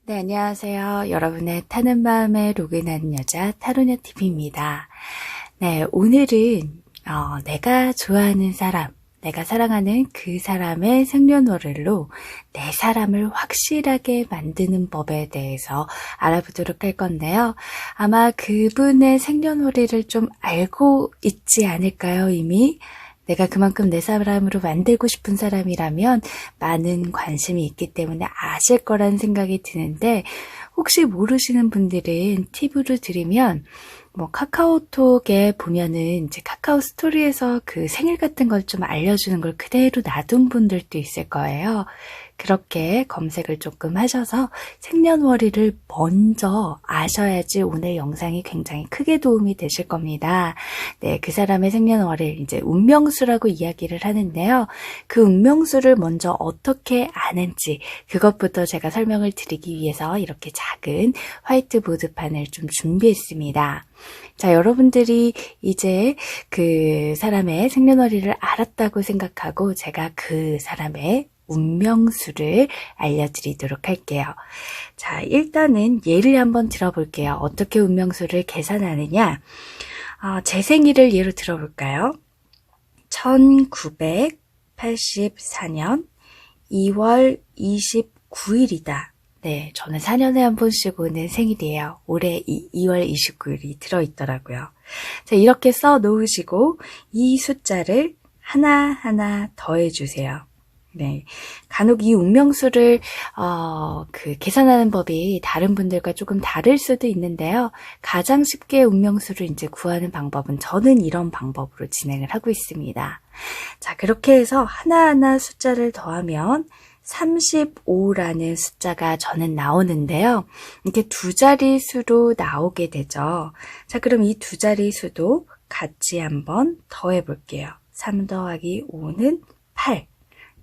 네, 안녕하세요. 여러분의 타는 마음에 로그인하는 여자 타로녀TV입니다. 네, 오늘은 내가 좋아하는 사람, 내가 사랑하는 그 사람의 생년월일로 내 사람을 확실하게 만드는 법에 대해서 알아보도록 할 건데요. 아마 그분의 생년월일을 좀 알고 있지 않을까요, 이미? 내가 그만큼 내 사람으로 만들고 싶은 사람이라면 많은 관심이 있기 때문에 아실 거라는 생각이 드는데, 혹시 모르시는 분들은 팁으로 드리면, 카카오톡에 보면은 이제 카카오 스토리에서 그 생일 같은 걸 좀 알려주는 걸 그대로 놔둔 분들도 있을 거예요. 그렇게 검색을 조금 하셔서 생년월일을 먼저 아셔야지 오늘 영상이 굉장히 크게 도움이 되실 겁니다. 네, 그 사람의 생년월일, 이제 운명수라고 이야기를 하는데요. 그 운명수를 먼저 어떻게 아는지 그것부터 제가 설명을 드리기 위해서 이렇게 작은 화이트보드판을 좀 준비했습니다. 자, 여러분들이 이제 그 사람의 생년월일을 알았다고 생각하고 제가 그 사람의 운명수를 알려드리도록 할게요. 자, 일단은 예를 한번 들어볼게요. 어떻게 운명수를 계산하느냐? 제 생일을 예로 들어볼까요? 1984년 2월 29일이다. 네, 저는 4년에 한 번씩 오는 생일이에요. 올해 2월 29일이 들어있더라고요. 자, 이렇게 써 놓으시고 이 숫자를 하나하나 더해주세요. 네. 간혹 이 운명수를, 계산하는 법이 다른 분들과 조금 다를 수도 있는데요. 가장 쉽게 운명수를 이제 구하는 방법은 저는 이런 방법으로 진행을 하고 있습니다. 자, 그렇게 해서 하나하나 숫자를 더하면 35라는 숫자가 저는 나오는데요. 이렇게 두 자릿수로 나오게 되죠. 자, 그럼 이 두 자릿수도 같이 한번 더해 볼게요. 3 더하기 5는 8.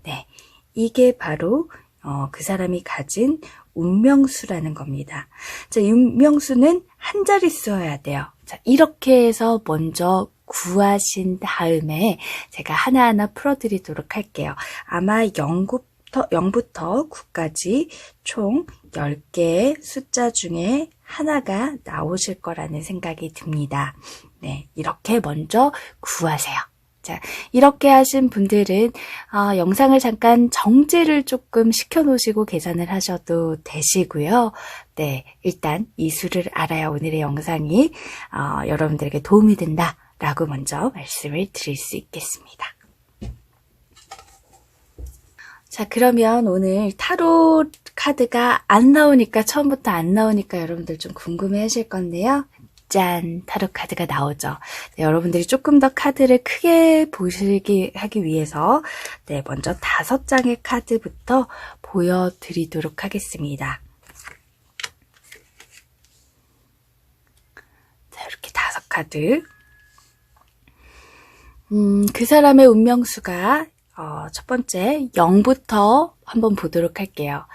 네, 이게 바로 그 사람이 가진 운명수라는 겁니다. 자, 이 운명수는 한 자릿수여야 돼요. 자, 이렇게 해서 먼저 구하신 다음에 제가 하나하나 풀어드리도록 할게요. 아마 0부터 9까지 총 10개의 숫자 중에 하나가 나오실 거라는 생각이 듭니다. 네, 이렇게 먼저 구하세요. 자, 이렇게 하신 분들은 영상을 잠깐 정지를 조금 시켜놓으시고 계산을 하셔도 되시고요. 네, 일단 이 수를 알아야 오늘의 영상이 여러분들에게 도움이 된다라고 먼저 말씀을 드릴 수 있겠습니다. 자, 그러면 오늘 타로 카드가 안 나오니까, 처음부터 안 나오니까 여러분들 좀 궁금해 하실 건데요. 짠! 타로 카드가 나오죠. 네, 여러분들이 조금 더 카드를 크게 보시기 하기 위해서 네, 먼저 5장의 카드부터 보여드리도록 하겠습니다. 자, 이렇게 5카드. 그 사람의 운명수가 첫 번째 0부터 한번 보도록 할게요.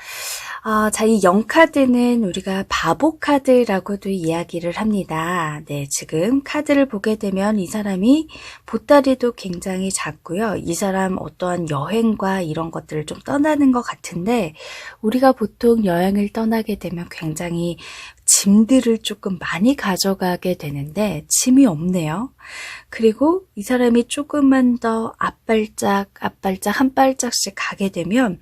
자, 이 0카드는 우리가 바보 카드라고도 이야기를 합니다. 네, 지금 카드를 보게 되면 이 사람이 보따리도 굉장히 작고요. 이 사람 어떠한 여행과 이런 것들을 좀 떠나는 것 같은데, 우리가 보통 여행을 떠나게 되면 굉장히 짐들을 조금 많이 가져가게 되는데 짐이 없네요. 그리고 이 사람이 조금만 더 앞발짝 한 발짝씩 가게 되면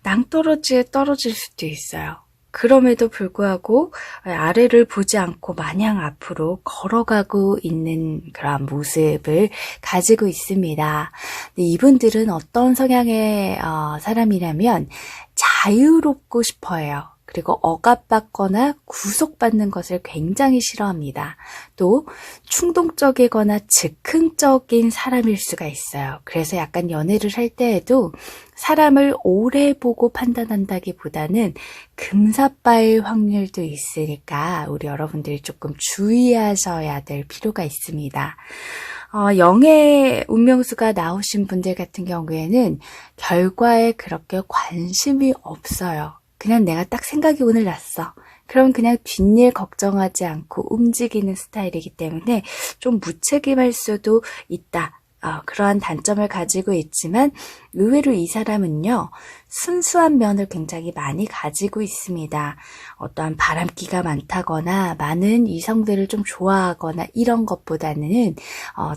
낭떠러지에 떨어질 수도 있어요. 그럼에도 불구하고 아래를 보지 않고 마냥 앞으로 걸어가고 있는 그런 모습을 가지고 있습니다. 이분들은 어떤 성향의 사람이냐면 자유롭고 싶어해요. 그리고 억압받거나 구속받는 것을 굉장히 싫어합니다. 또 충동적이거나 즉흥적인 사람일 수가 있어요. 그래서 약간 연애를 할 때에도 사람을 오래 보고 판단한다기보다는 금사빠일 확률도 있으니까 우리 여러분들이 조금 주의하셔야 될 필요가 있습니다. 영의 운명수가 나오신 분들 같은 경우에는 결과에 그렇게 관심이 없어요. 그냥 내가 딱 생각이 오늘 났어. 그럼 그냥 뒷일 걱정하지 않고 움직이는 스타일이기 때문에 좀 무책임할 수도 있다. 그러한 단점을 가지고 있지만 의외로 이 사람은요, 순수한 면을 굉장히 많이 가지고 있습니다. 어떠한 바람기가 많다거나 많은 이성들을 좀 좋아하거나 이런 것보다는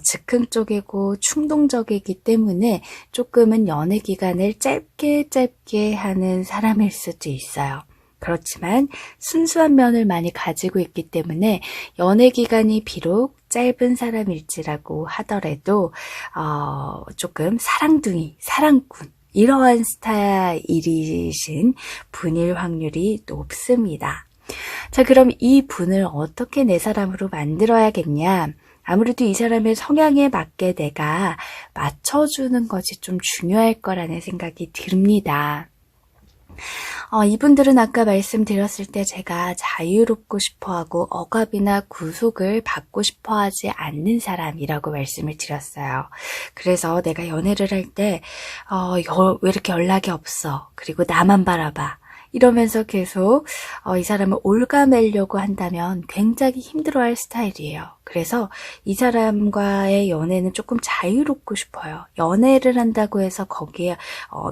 즉흥적이고 충동적이기 때문에 조금은 연애 기간을 짧게 하는 사람일 수도 있어요. 그렇지만 순수한 면을 많이 가지고 있기 때문에 연애 기간이 비록 짧은 사람일지라고 하더라도 조금 사랑둥이, 사랑꾼 이러한 스타일이신 분일 확률이 높습니다. 자, 그럼 이 분을 어떻게 내 사람으로 만들어야겠냐? 아무래도 이 사람의 성향에 맞게 내가 맞춰주는 것이 좀 중요할 거라는 생각이 듭니다. 이분들은 아까 말씀드렸을 때 제가 자유롭고 싶어하고 억압이나 구속을 받고 싶어하지 않는 사람이라고 말씀을 드렸어요. 그래서 내가 연애를 할 때 왜 이렇게 연락이 없어? 그리고 나만 바라봐. 이러면서 계속 이 사람을 올가매려고 한다면 굉장히 힘들어할 스타일이에요. 그래서 이 사람과의 연애는 조금 자유롭고 싶어요. 연애를 한다고 해서 거기에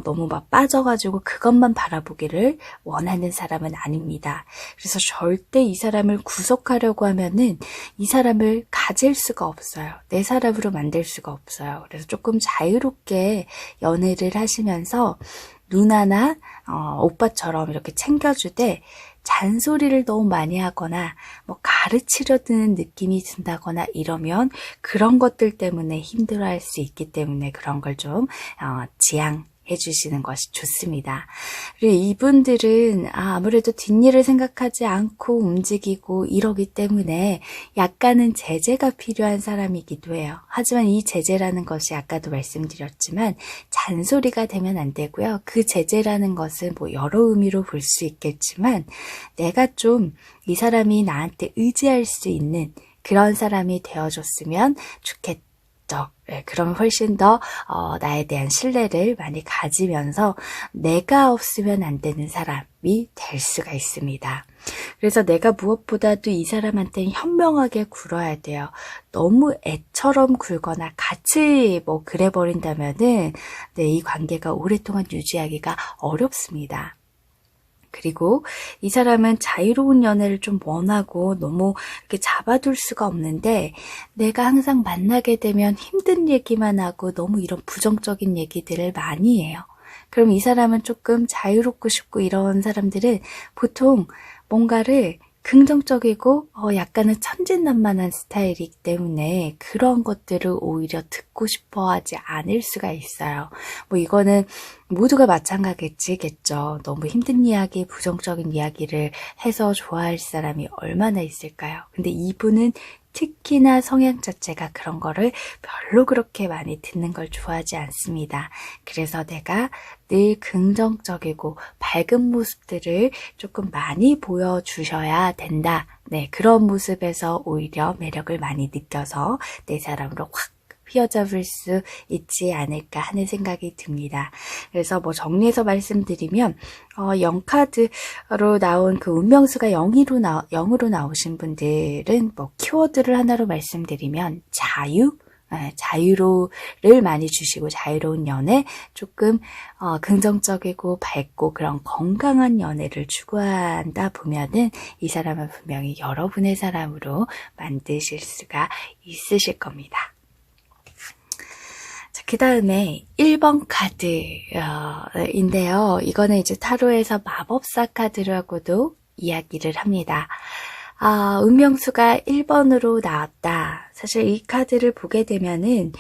너무 막 빠져가지고 그것만 바라보기를 원하는 사람은 아닙니다. 그래서 절대 이 사람을 구속하려고 하면은 이 사람을 가질 수가 없어요. 내 사람으로 만들 수가 없어요. 그래서 조금 자유롭게 연애를 하시면서 누나나 오빠처럼 이렇게 챙겨주되 잔소리를 너무 많이 하거나 뭐 가르치려 드는 느낌이 든다거나 이러면 그런 것들 때문에 힘들어할 수 있기 때문에 그런 걸 좀 지양해 주시는 것이 좋습니다. 그리고 이분들은 아무래도 뒷일을 생각하지 않고 움직이고 이러기 때문에 약간은 제재가 필요한 사람이기도 해요. 하지만 이 제재라는 것이 아까도 말씀드렸지만 잔소리가 되면 안 되고요. 그 제재라는 것은 뭐 여러 의미로 볼 수 있겠지만 내가 좀 이 사람이 나한테 의지할 수 있는 그런 사람이 되어줬으면 좋겠다. 그러면 훨씬 더 나에 대한 신뢰를 많이 가지면서 내가 없으면 안 되는 사람이 될 수가 있습니다. 그래서 내가 무엇보다도 이 사람한테는 현명하게 굴어야 돼요. 너무 애처럼 굴거나 같이 뭐 그래버린다면은 이 관계가 오랫동안 유지하기가 어렵습니다. 그리고 이 사람은 자유로운 연애를 좀 원하고 너무 이렇게 잡아둘 수가 없는데 내가 항상 만나게 되면 힘든 얘기만 하고 너무 이런 부정적인 얘기들을 많이 해요. 그럼 이 사람은 조금 자유롭고 싶고 이런 사람들은 보통 뭔가를 긍정적이고 약간은 천진난만한 스타일이기 때문에 그런 것들을 오히려 듣고 싶어 하지 않을 수가 있어요. 뭐 이거는 모두가 마찬가지겠죠. 너무 힘든 이야기, 부정적인 이야기를 해서 좋아할 사람이 얼마나 있을까요? 근데 이분은 특히나 성향 자체가 그런 거를 별로 그렇게 많이 듣는 걸 좋아하지 않습니다. 그래서 내가 늘 긍정적이고 밝은 모습들을 조금 많이 보여주셔야 된다. 네, 그런 모습에서 오히려 매력을 많이 느껴서 내 사람으로 확 휘어잡을 수 있지 않을까 하는 생각이 듭니다. 그래서 뭐 정리해서 말씀드리면 0카드로 나온 그 운명수가 0으로 나오신 분들은 뭐 키워드를 하나로 말씀드리면 자유를 많이 주시고 자유로운 연애, 조금 긍정적이고 밝고 그런 건강한 연애를 추구한다 보면은 이 사람은 분명히 여러분의 사람으로 만드실 수가 있으실 겁니다. 그 다음에 1번 카드인데요. 이거는 이제 타로에서 마법사 카드라고도 이야기를 합니다. 운명수가 1번으로 나왔다. 사실 이 카드를 보게 되면은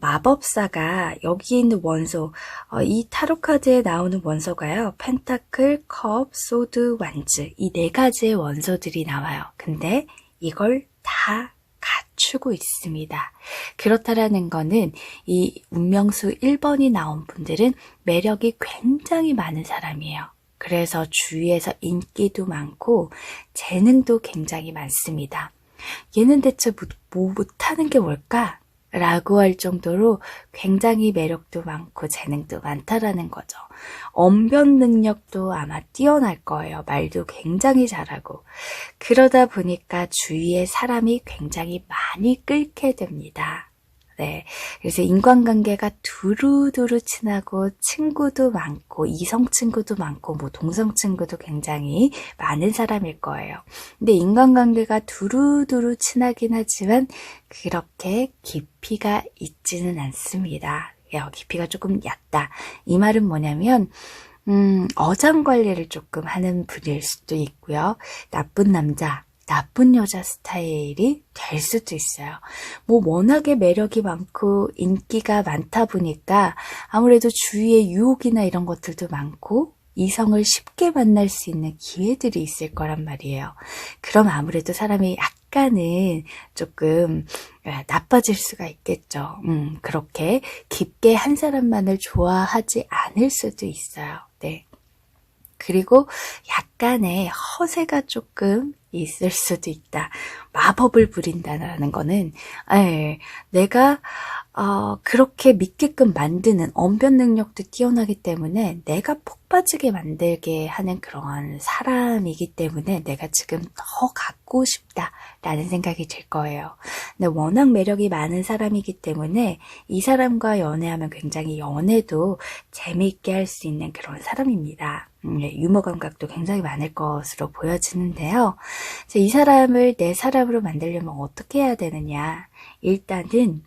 마법사가 여기 있는 원소, 이 타로 카드에 나오는 원소가요. 펜타클, 컵, 소드, 완즈 이 네 가지의 원소들이 나와요. 근데 이걸 다 갖추고 있습니다. 그렇다라는 거는 이 운명수 1번이 나온 분들은 매력이 굉장히 많은 사람이에요. 그래서 주위에서 인기도 많고 재능도 굉장히 많습니다. 얘는 대체 못하는 게 뭘까? 라고 할 정도로 굉장히 매력도 많고 재능도 많다라는 거죠. 언변 능력도 아마 뛰어날 거예요. 말도 굉장히 잘하고. 그러다 보니까 주위에 사람이 굉장히 많이 끓게 됩니다. 네. 그래서 인간관계가 두루두루 친하고 친구도 많고 이성 친구도 많고 뭐 동성 친구도 굉장히 많은 사람일 거예요. 근데 인간관계가 두루두루 친하긴 하지만 그렇게 깊이가 있지는 않습니다. 깊이가 조금 얕다. 이 말은 뭐냐면 어장관리를 조금 하는 분일 수도 있고요. 나쁜 남자, 나쁜 여자 스타일이 될 수도 있어요. 뭐 워낙에 매력이 많고 인기가 많다 보니까 아무래도 주위에 유혹이나 이런 것들도 많고 이성을 쉽게 만날 수 있는 기회들이 있을 거란 말이에요. 그럼 아무래도 사람이 약간은 조금 나빠질 수가 있겠죠. 그렇게 깊게 한 사람만을 좋아하지 않을 수도 있어요. 네. 그리고 약간의 허세가 조금 있을 수도 있다. 마법을 부린다는 거는 내가 그렇게 믿게끔 만드는 언변 능력도 뛰어나기 때문에 내가 폭 빠지게 만들게 하는 그런 사람이기 때문에 내가 지금 더 갖고 싶다라는 생각이 들 거예요. 근데 워낙 매력이 많은 사람이기 때문에 이 사람과 연애하면 굉장히 연애도 재미있게 할 수 있는 그런 사람입니다. 유머 감각도 굉장히 많을 것으로 보여지는데요. 이 사람을 내 사람으로 만들려면 어떻게 해야 되느냐. 일단은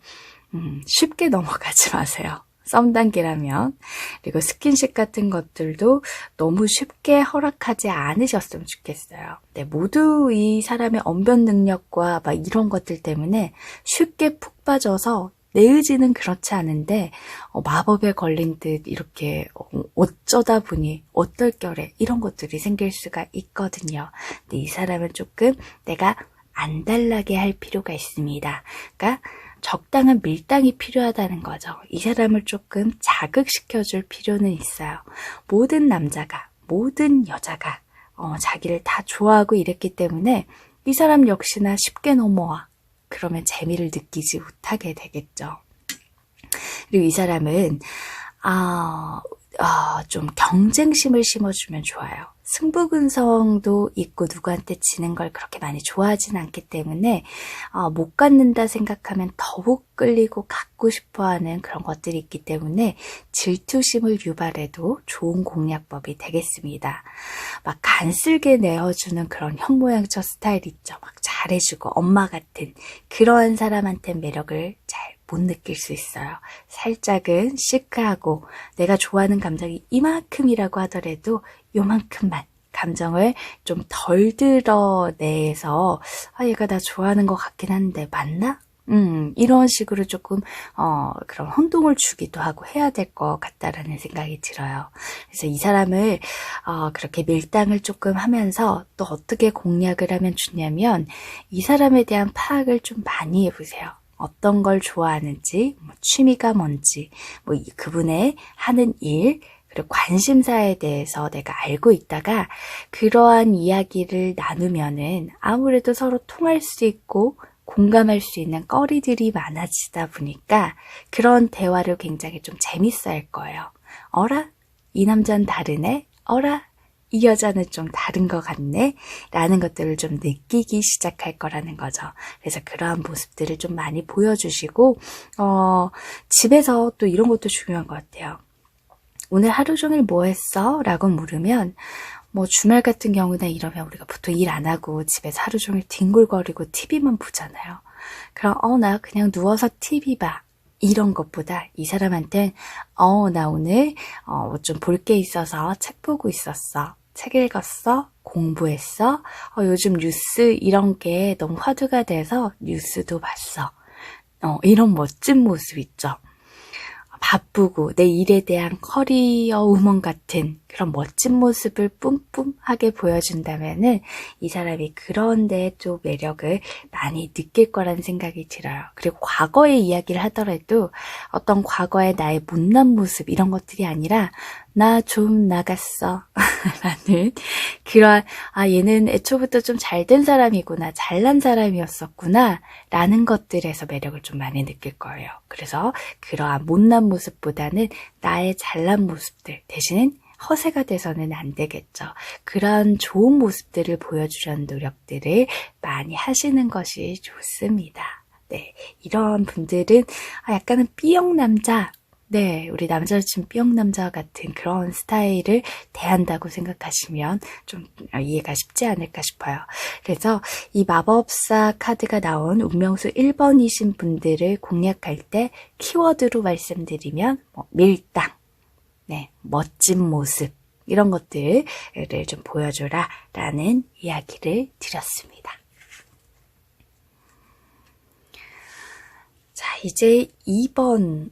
쉽게 넘어가지 마세요. 썸 단계라면. 그리고 스킨십 같은 것들도 너무 쉽게 허락하지 않으셨으면 좋겠어요. 네, 모두 이 사람의 언변 능력과 막 이런 것들 때문에 쉽게 푹 빠져서 내 의지는 그렇지 않은데 마법에 걸린 듯 이렇게 어쩌다 보니 어떨결에 이런 것들이 생길 수가 있거든요. 근데 이 사람은 조금 내가 안달나게 할 필요가 있습니다. 그러니까 적당한 밀당이 필요하다는 거죠. 이 사람을 조금 자극시켜줄 필요는 있어요. 모든 남자가, 모든 여자가 자기를 다 좋아하고 이랬기 때문에 이 사람 역시나 쉽게 넘어와. 그러면 재미를 느끼지 못하게 되겠죠. 그리고 이 사람은 좀 경쟁심을 심어주면 좋아요. 승부근성도 있고 누구한테 지는 걸 그렇게 많이 좋아하진 않기 때문에 못 갖는다 생각하면 더욱 끌리고 갖고 싶어하는 그런 것들이 있기 때문에 질투심을 유발해도 좋은 공략법이 되겠습니다. 막 간슬게 내어주는 그런 현모양처 스타일 있죠. 막 잘해주고 엄마 같은 그러한 사람한테 매력을 잘 못 느낄 수 있어요. 살짝은 시크하고 내가 좋아하는 감정이 이만큼이라고 하더라도 요만큼만 감정을 좀 덜 드러내서 얘가 나 좋아하는 것 같긴 한데 맞나? 이런 식으로 조금 그런 혼동을 주기도 하고 해야 될 것 같다라는 생각이 들어요. 그래서 이 사람을 그렇게 밀당을 조금 하면서 또 어떻게 공략을 하면 좋냐면 이 사람에 대한 파악을 좀 많이 해보세요. 어떤 걸 좋아하는지, 취미가 뭔지, 그분의 하는 일, 그리고 관심사에 대해서 내가 알고 있다가 그러한 이야기를 나누면은 아무래도 서로 통할 수 있고 공감할 수 있는 거리들이 많아지다 보니까 그런 대화를 굉장히 좀 재밌어 할 거예요. 어라? 이 남자는 다르네? 어라? 이 여자는 좀 다른 것 같네? 라는 것들을 좀 느끼기 시작할 거라는 거죠. 그래서 그러한 모습들을 좀 많이 보여주시고 집에서 또 이런 것도 중요한 것 같아요. 오늘 하루 종일 뭐 했어? 라고 물으면 주말 같은 경우나 이러면 우리가 보통 일 안 하고 집에서 하루 종일 뒹굴거리고 TV만 보잖아요. 그럼 나 그냥 누워서 TV 봐. 이런 것보다 이 사람한텐 나 오늘 좀 볼 게 있어서 책 보고 있었어. 책 읽었어? 공부했어? 요즘 뉴스 이런 게 너무 화두가 돼서 뉴스도 봤어. 이런 멋진 모습 있죠. 바쁘고 내 일에 대한 커리어 우먼 같은 그런 멋진 모습을 뿜뿜하게 보여준다면은 이 사람이 그런 데에 또 매력을 많이 느낄 거라는 생각이 들어요. 그리고 과거의 이야기를 하더라도 어떤 과거의 나의 못난 모습 이런 것들이 아니라 나 좀 나갔어 라는 그런 얘는 애초부터 좀 잘된 사람이구나 잘난 사람이었었구나 라는 것들에서 매력을 좀 많이 느낄 거예요. 그래서 그러한 못난 모습보다는 나의 잘난 모습들 대신은 허세가 돼서는 안 되겠죠. 그런 좋은 모습들을 보여주려는 노력들을 많이 하시는 것이 좋습니다. 네, 이런 분들은 약간은 B형 남자, 네, 우리 남자로 치면 B형 남자와 같은 그런 스타일을 대한다고 생각하시면 좀 이해가 쉽지 않을까 싶어요. 그래서 이 마법사 카드가 나온 운명수 1번이신 분들을 공략할 때 키워드로 말씀드리면 밀당, 네, 멋진 모습 이런 것들을 좀 보여줘라 라는 이야기를 드렸습니다. 자, 이제 2번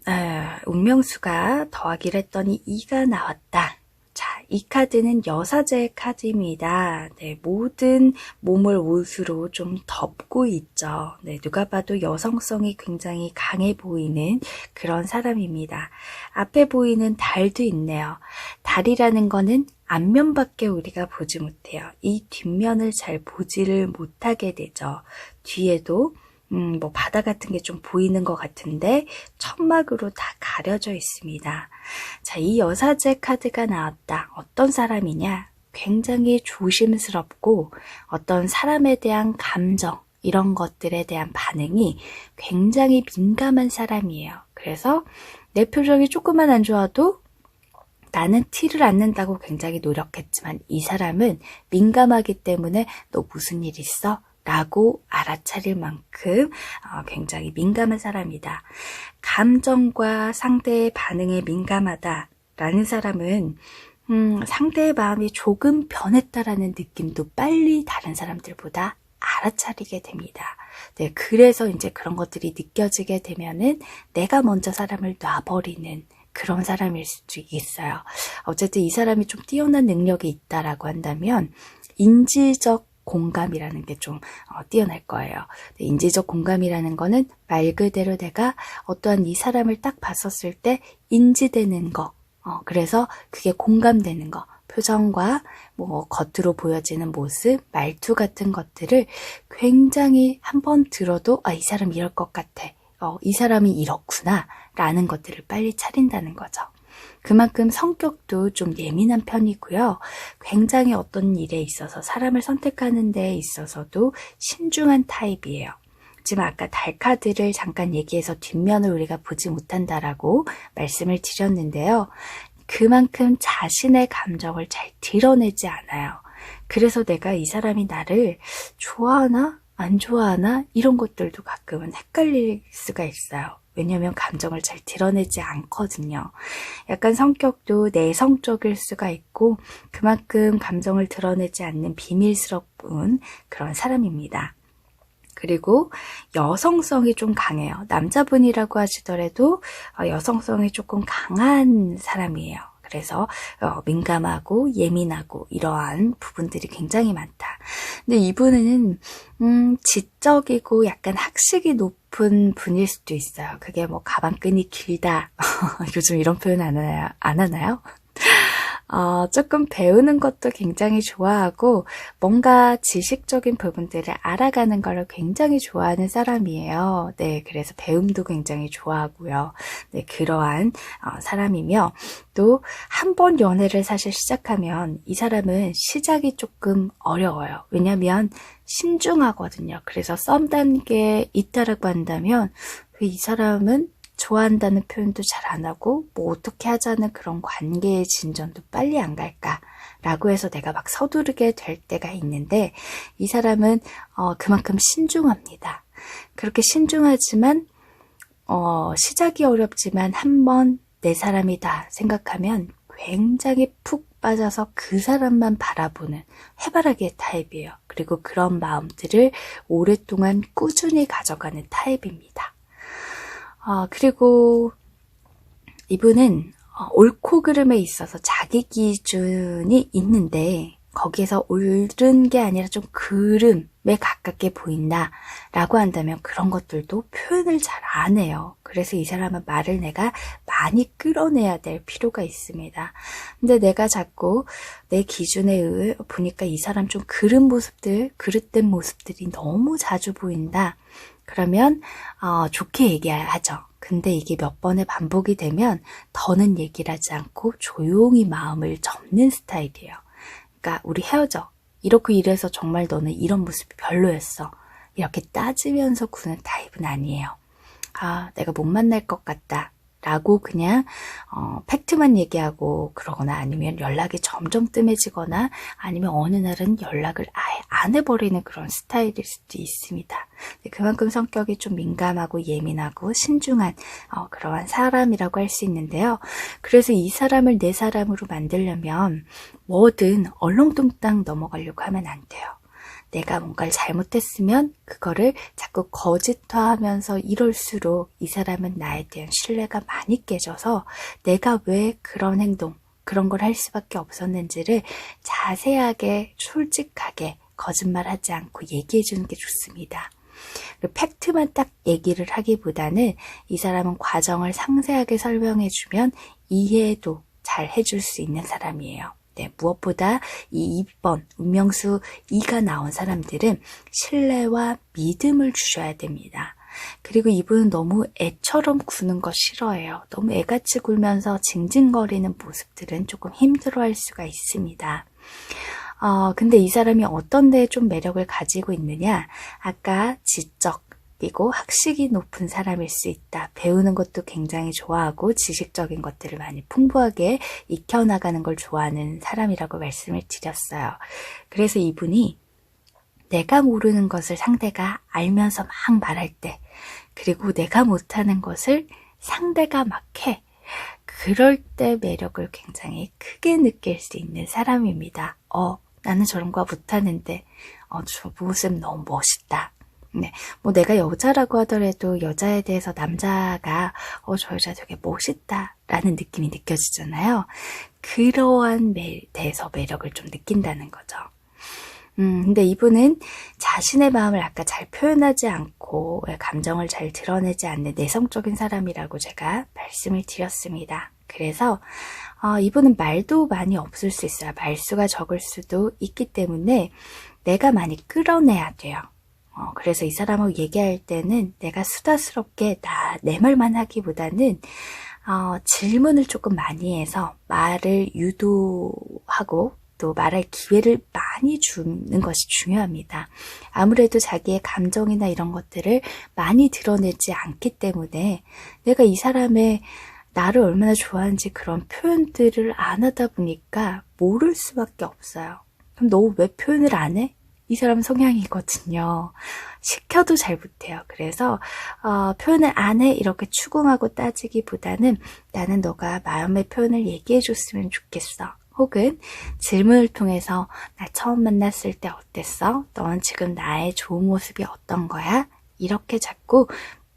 운명수가 더하기를 했더니 2가 나왔다. 자, 이 카드는 여사제 카드입니다. 네, 모든 몸을 옷으로 좀 덮고 있죠. 네, 누가 봐도 여성성이 굉장히 강해 보이는 그런 사람입니다. 앞에 보이는 달도 있네요. 달이라는 거는 앞면밖에 우리가 보지 못해요. 이 뒷면을 잘 보지를 못하게 되죠. 뒤에도 뭐 바다 같은 게 좀 보이는 것 같은데 천막으로 다 가려져 있습니다. 자, 이 여사제 카드가 나왔다. 어떤 사람이냐? 굉장히 조심스럽고 어떤 사람에 대한 감정 이런 것들에 대한 반응이 굉장히 민감한 사람이에요. 그래서 내 표정이 조금만 안 좋아도 나는 티를 안 낸다고 굉장히 노력했지만 이 사람은 민감하기 때문에 너 무슨 일 있어? 라고 알아차릴 만큼 굉장히 민감한 사람이다. 감정과 상대의 반응에 민감하다라는 사람은 상대의 마음이 조금 변했다라는 느낌도 빨리 다른 사람들보다 알아차리게 됩니다. 네, 그래서 이제 그런 것들이 느껴지게 되면은 내가 먼저 사람을 놔버리는 그런 사람일 수도 있어요. 어쨌든 이 사람이 좀 뛰어난 능력이 있다라고 한다면 인지적 공감이라는 게 좀 뛰어날 거예요. 인지적 공감이라는 거는 말 그대로 내가 어떠한 이 사람을 딱 봤었을 때 인지되는 거, 그래서 그게 공감되는 거, 표정과 뭐 겉으로 보여지는 모습, 말투 같은 것들을 굉장히 한번 들어도 이 사람 이럴 것 같아. 이 사람이 이렇구나 라는 것들을 빨리 차린다는 거죠. 그만큼 성격도 좀 예민한 편이고요. 굉장히 어떤 일에 있어서 사람을 선택하는 데 있어서도 신중한 타입이에요. 지금 아까 달 카드를 잠깐 얘기해서 뒷면을 우리가 보지 못한다라고 말씀을 드렸는데요. 그만큼 자신의 감정을 잘 드러내지 않아요. 그래서 내가 이 사람이 나를 좋아하나? 안 좋아하나? 이런 것들도 가끔은 헷갈릴 수가 있어요. 왜냐하면 감정을 잘 드러내지 않거든요. 약간 성격도 내성적일 수가 있고 그만큼 감정을 드러내지 않는 비밀스러운 그런 사람입니다. 그리고 여성성이 좀 강해요. 남자분이라고 하시더라도 여성성이 조금 강한 사람이에요. 그래서 민감하고 예민하고 이러한 부분들이 굉장히 많다. 근데 이분은 지적이고 약간 학식이 높은 분일 수도 있어요. 그게 뭐 가방끈이 길다. 요즘 이런 표현 안 하나요? 조금 배우는 것도 굉장히 좋아하고 뭔가 지식적인 부분들을 알아가는 걸 굉장히 좋아하는 사람이에요. 네, 그래서 배움도 굉장히 좋아하고요. 네, 그러한 사람이며 또 한 번 연애를 사실 시작하면 이 사람은 시작이 조금 어려워요. 왜냐하면 신중하거든요. 그래서 썸 단계에 있다라고 한다면 이 사람은 좋아한다는 표현도 잘 안 하고 뭐 어떻게 하자는 그런 관계의 진전도 빨리 안 갈까라고 해서 내가 막 서두르게 될 때가 있는데 이 사람은 그만큼 신중합니다. 그렇게 신중하지만 시작이 어렵지만 한번 내 사람이다 생각하면 굉장히 푹 빠져서 그 사람만 바라보는 해바라기의 타입이에요. 그리고 그런 마음들을 오랫동안 꾸준히 가져가는 타입입니다. 그리고 이분은 옳고 그름에 있어서 자기 기준이 있는데 거기에서 옳은 게 아니라 좀 그름에 가깝게 보인다라고 한다면 그런 것들도 표현을 잘 안 해요. 그래서 이 사람은 말을 내가 많이 끌어내야 될 필요가 있습니다. 근데 내가 자꾸 내 기준에 의해 보니까 이 사람 좀 그릇된 모습들이 너무 자주 보인다. 그러면 좋게 얘기하죠. 근데 이게 몇 번의 반복이 되면 더는 얘기를 하지 않고 조용히 마음을 접는 스타일이에요. 그러니까 우리 헤어져. 이렇고 이래서 정말 너는 이런 모습이 별로였어. 이렇게 따지면서 구는 타입은 아니에요. 아, 내가 못 만날 것 같다 라고 그냥 팩트만 얘기하고 그러거나 아니면 연락이 점점 뜸해지거나 아니면 어느 날은 연락을 아예 안 해버리는 그런 스타일일 수도 있습니다. 그만큼 성격이 좀 민감하고 예민하고 신중한 그러한 사람이라고 할 수 있는데요. 그래서 이 사람을 내 사람으로 만들려면 뭐든 얼렁뚱땅 넘어가려고 하면 안 돼요. 내가 뭔가를 잘못했으면 그거를 자꾸 거짓화하면서 이럴수록 이 사람은 나에 대한 신뢰가 많이 깨져서 내가 왜 그런 행동, 그런 걸 할 수밖에 없었는지를 자세하게 솔직하게 거짓말하지 않고 얘기해 주는 게 좋습니다. 팩트만 딱 얘기를 하기보다는 이 사람은 과정을 상세하게 설명해 주면 이해도 잘 해줄 수 있는 사람이에요. 네, 무엇보다 이 2번 운명수 2가 나온 사람들은 신뢰와 믿음을 주셔야 됩니다. 그리고 이분은 너무 애처럼 구는 거 싫어해요. 너무 애같이 굴면서 징징거리는 모습들은 조금 힘들어할 수가 있습니다. 근데 이 사람이 어떤 데에 좀 매력을 가지고 있느냐? 아까 지적, 그리고 학식이 높은 사람일 수 있다. 배우는 것도 굉장히 좋아하고 지식적인 것들을 많이 풍부하게 익혀나가는 걸 좋아하는 사람이라고 말씀을 드렸어요. 그래서 이분이 내가 모르는 것을 상대가 알면서 막 말할 때, 그리고 내가 못하는 것을 상대가 막 해. 그럴 때 매력을 굉장히 크게 느낄 수 있는 사람입니다. 나는 저런 거 못하는데 저 모습 너무 멋있다. 네, 뭐 내가 여자라고 하더라도 여자에 대해서 남자가 저 여자 되게 멋있다 라는 느낌이 느껴지잖아요. 그러한 데서 매력을 좀 느낀다는 거죠. 근데 이분은 자신의 마음을 아까 잘 표현하지 않고 감정을 잘 드러내지 않는 내성적인 사람이라고 제가 말씀을 드렸습니다. 그래서 이분은 말도 많이 없을 수 있어요. 말수가 적을 수도 있기 때문에 내가 많이 끌어내야 돼요. 그래서 이 사람하고 얘기할 때는 내가 수다스럽게 내 말만 하기보다는 질문을 조금 많이 해서 말을 유도하고 또 말할 기회를 많이 주는 것이 중요합니다. 아무래도 자기의 감정이나 이런 것들을 많이 드러내지 않기 때문에 내가 이 사람의 나를 얼마나 좋아하는지 그런 표현들을 안 하다 보니까 모를 수밖에 없어요. 그럼 너 왜 표현을 안 해? 이 사람 성향이거든요. 시켜도 잘 못해요. 그래서 표현을 안 해 이렇게 추궁하고 따지기보다는 나는 너가 마음의 표현을 얘기해 줬으면 좋겠어. 혹은 질문을 통해서 나 처음 만났을 때 어땠어? 넌 지금 나의 좋은 모습이 어떤 거야? 이렇게 자꾸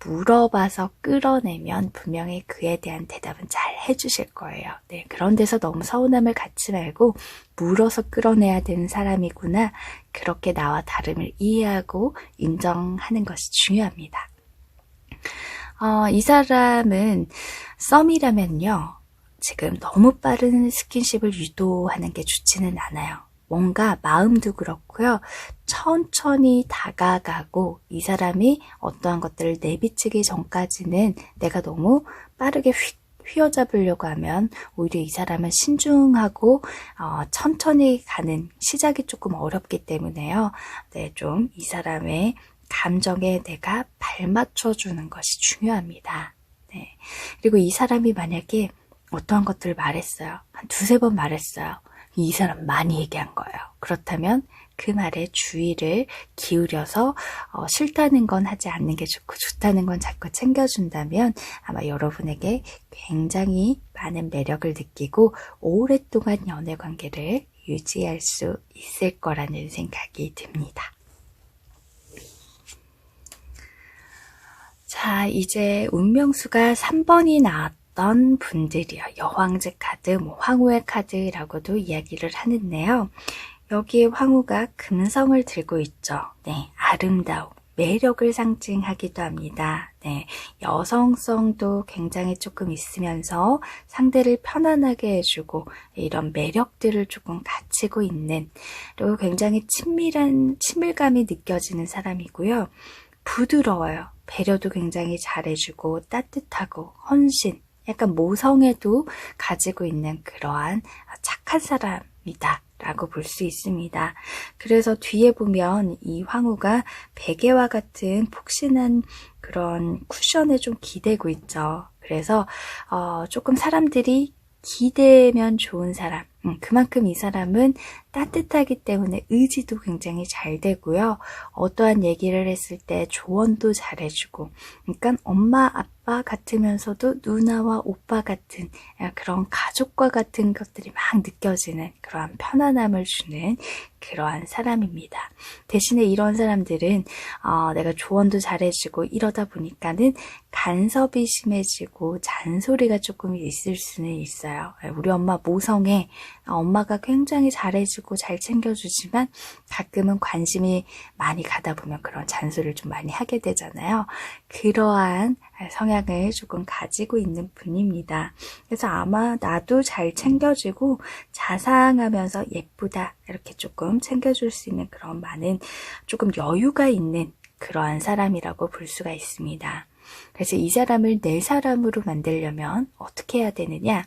물어봐서 끌어내면 분명히 그에 대한 대답은 잘 해주실 거예요. 네, 그런 데서 너무 서운함을 갖지 말고 물어서 끌어내야 되는 사람이구나. 그렇게 나와 다름을 이해하고 인정하는 것이 중요합니다. 이 사람은 썸이라면요. 지금 너무 빠른 스킨십을 유도하는 게 좋지는 않아요. 뭔가 마음도 그렇고요. 천천히 다가가고 이 사람이 어떠한 것들을 내비치기 전까지는 내가 너무 빠르게 휘어잡으려고 하면 오히려 이 사람은 신중하고 천천히 가는 시작이 조금 어렵기 때문에요. 네, 좀 이 사람의 감정에 내가 발맞춰주는 것이 중요합니다. 네. 그리고 이 사람이 만약에 어떠한 것들을 말했어요. 한 두세 번 말했어요. 이 사람 많이 얘기한 거예요. 그렇다면 그 말에 주의를 기울여서 싫다는 건 하지 않는 게 좋고 좋다는 건 자꾸 챙겨준다면 아마 여러분에게 굉장히 많은 매력을 느끼고 오랫동안 연애관계를 유지할 수 있을 거라는 생각이 듭니다. 자, 이제 운명수가 3번이 나왔던 분들이요. 여황제 카드, 황후의 카드라고도 이야기를 하는데요. 여기에 황후가 금성을 들고 있죠. 네, 아름다움, 매력을 상징하기도 합니다. 네, 여성성도 굉장히 조금 있으면서 상대를 편안하게 해주고 이런 매력들을 조금 갖추고 있는, 그리고 굉장히 친밀감이 느껴지는 사람이고요. 부드러워요. 배려도 굉장히 잘해주고 따뜻하고 헌신, 약간 모성애도 가지고 있는 그러한 착한 사람이다 라고 볼 수 있습니다. 그래서 뒤에 보면 이 황후가 베개와 같은 폭신한 그런 쿠션에 좀 기대고 있죠. 그래서 조금 사람들이 기대면 좋은 사람, 그만큼 이 사람은 따뜻하기 때문에 의지도 굉장히 잘 되고요. 어떠한 얘기를 했을 때 조언도 잘해주고, 그러니까 엄마, 아빠 같으면서도 누나와 오빠 같은 그런 가족과 같은 것들이 막 느껴지는 그러한 편안함을 주는 그러한 사람입니다. 대신에 이런 사람들은 내가 조언도 잘해주고 이러다 보니까는 간섭이 심해지고 잔소리가 조금 있을 수는 있어요. 우리 엄마 모성애, 엄마가 굉장히 잘해주고 잘 챙겨주지만 가끔은 관심이 많이 가다 보면 그런 잔소리를 좀 많이 하게 되잖아요. 그러한 성향을 조금 가지고 있는 분입니다. 그래서 아마 나도 잘 챙겨주고 자상하면서 예쁘다 이렇게 조금 챙겨줄 수 있는 그런 많은 조금 여유가 있는 그러한 사람이라고 볼 수가 있습니다. 그래서 이 사람을 내 사람으로 만들려면 어떻게 해야 되느냐?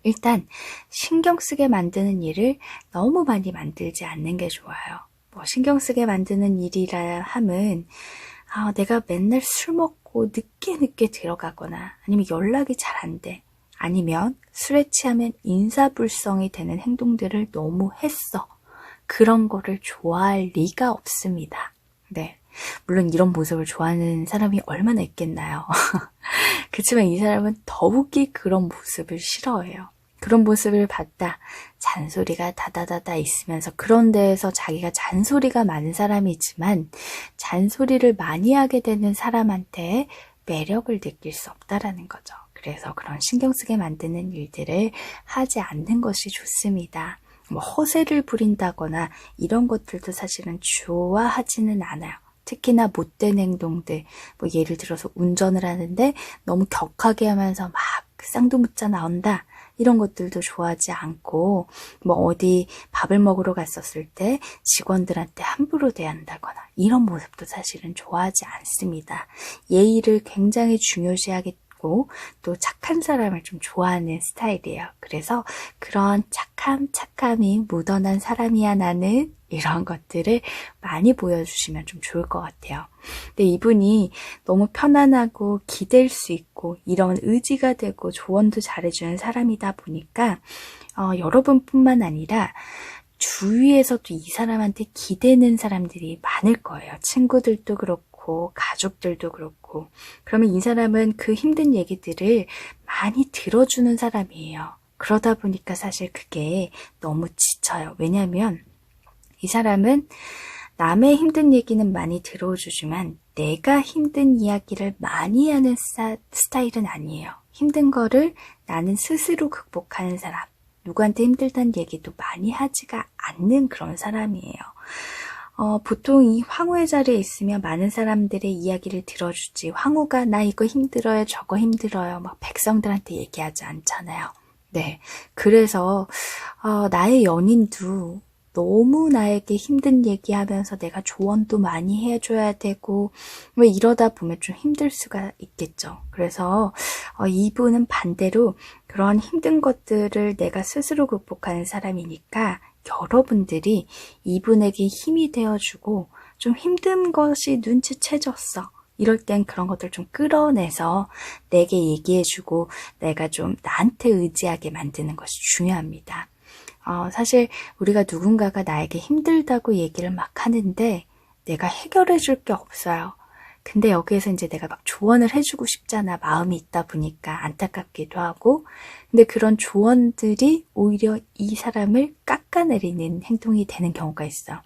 일단 신경 쓰게 만드는 일을 너무 많이 만들지 않는 게 좋아요. 신경 쓰게 만드는 일이라 함은 내가 맨날 술 먹고 늦게 들어가거나 아니면 연락이 잘 안 돼. 아니면 술에 취하면 인사불성이 되는 행동들을 너무 했어. 그런 거를 좋아할 리가 없습니다. 네. 물론 이런 모습을 좋아하는 사람이 얼마나 있겠나요? 그렇지만 이 사람은 더욱이 그런 모습을 싫어해요. 그런 모습을 봤다. 잔소리가 다다다다 있으면서 그런 데에서 자기가 잔소리가 많은 사람이지만 잔소리를 많이 하게 되는 사람한테 매력을 느낄 수 없다라는 거죠. 그래서 그런 신경 쓰게 만드는 일들을 하지 않는 것이 좋습니다. 허세를 부린다거나 이런 것들도 사실은 좋아하지는 않아요. 특히나 못된 행동들, 예를 들어서 운전을 하는데 너무 격하게 하면서 막 쌍두무짜 나온다. 이런 것들도 좋아하지 않고 어디 밥을 먹으러 갔었을 때 직원들한테 함부로 대한다거나 이런 모습도 사실은 좋아하지 않습니다. 예의를 굉장히 중요시하겠고 또 착한 사람을 좀 좋아하는 스타일이에요. 그래서 그런 착함이 묻어난 사람이야 나는 이런 것들을 많이 보여주시면 좀 좋을 것 같아요. 근데 이분이 너무 편안하고 기댈 수 있고 이런 의지가 되고 조언도 잘해주는 사람이다 보니까 여러분뿐만 아니라 주위에서도 이 사람한테 기대는 사람들이 많을 거예요. 친구들도 그렇고 가족들도 그렇고. 그러면 이 사람은 그 힘든 얘기들을 많이 들어주는 사람이에요. 그러다 보니까 사실 그게 너무 지쳐요. 왜냐하면 이 사람은 남의 힘든 얘기는 많이 들어주지만 내가 힘든 이야기를 많이 하는 스타일은 아니에요. 힘든 거를 나는 스스로 극복하는 사람. 누구한테 힘들다는 얘기도 많이 하지가 않는 그런 사람이에요. 보통 이 황후의 자리에 있으면 많은 사람들의 이야기를 들어주지 황후가 나 이거 힘들어요 저거 힘들어요 막 백성들한테 얘기하지 않잖아요. 네, 그래서 나의 연인도 너무 나에게 힘든 얘기하면서 내가 조언도 많이 해줘야 되고 왜 이러다 보면 좀 힘들 수가 있겠죠. 그래서 이분은 반대로 그런 힘든 것들을 내가 스스로 극복하는 사람이니까 여러분들이 이분에게 힘이 되어주고 좀 힘든 것이 눈치채졌어. 이럴 땐 그런 것들 좀 끌어내서 내게 얘기해주고 내가 좀 나한테 의지하게 만드는 것이 중요합니다. 사실 우리가 누군가가 나에게 힘들다고 얘기를 막 하는데 내가 해결해 줄 게 없어요. 근데 여기에서 이제 내가 막 조언을 해주고 싶잖아. 마음이 있다 보니까 안타깝기도 하고. 근데 그런 조언들이 오히려 이 사람을 깎아내리는 행동이 되는 경우가 있어.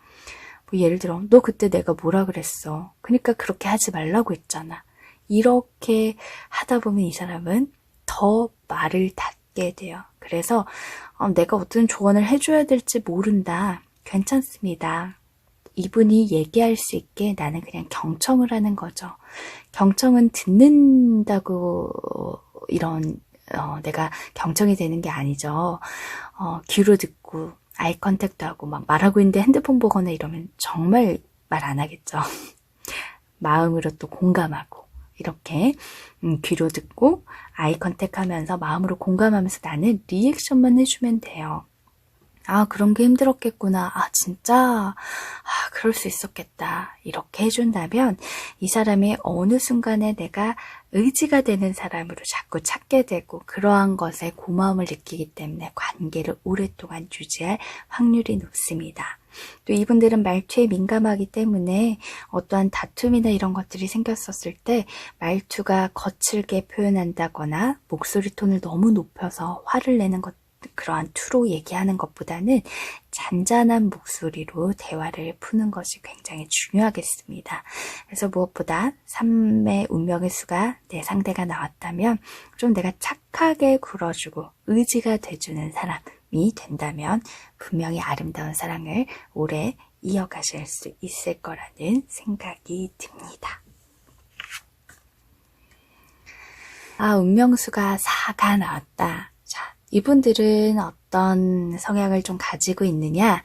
예를 들어 너 그때 내가 뭐라 그랬어. 그러니까 그렇게 하지 말라고 했잖아. 이렇게 하다 보면 이 사람은 더 말을 닫게 돼요. 그래서 내가 어떤 조언을 해줘야 될지 모른다. 괜찮습니다. 이분이 얘기할 수 있게 나는 그냥 경청을 하는 거죠. 경청은 듣는다고 이런 내가 경청이 되는 게 아니죠. 귀로 듣고 아이 컨택도 하고 막 말하고 있는데 핸드폰 보거나 이러면 정말 말 안 하겠죠. 마음으로 또 공감하고 이렇게 귀로 듣고 아이 컨택하면서 마음으로 공감하면서 나는 리액션만 해주면 돼요. 아, 그런 게 힘들었겠구나. 아, 진짜? 아, 그럴 수 있었겠다. 이렇게 해준다면 이 사람이 어느 순간에 내가 의지가 되는 사람으로 자꾸 찾게 되고 그러한 것에 고마움을 느끼기 때문에 관계를 오랫동안 유지할 확률이 높습니다. 또 이분들은 말투에 민감하기 때문에 어떠한 다툼이나 이런 것들이 생겼었을 때 말투가 거칠게 표현한다거나 목소리 톤을 너무 높여서 화를 내는 것 그러한 투로 얘기하는 것보다는 잔잔한 목소리로 대화를 푸는 것이 굉장히 중요하겠습니다. 그래서 무엇보다 3의 운명의 수가 내 상대가 나왔다면 좀 내가 착하게 굴어주고 의지가 돼주는 사람이 된다면 분명히 아름다운 사랑을 오래 이어가실 수 있을 거라는 생각이 듭니다. 아, 운명수가 4가 나왔다. 자, 이분들은 어떤 성향을 좀 가지고 있느냐?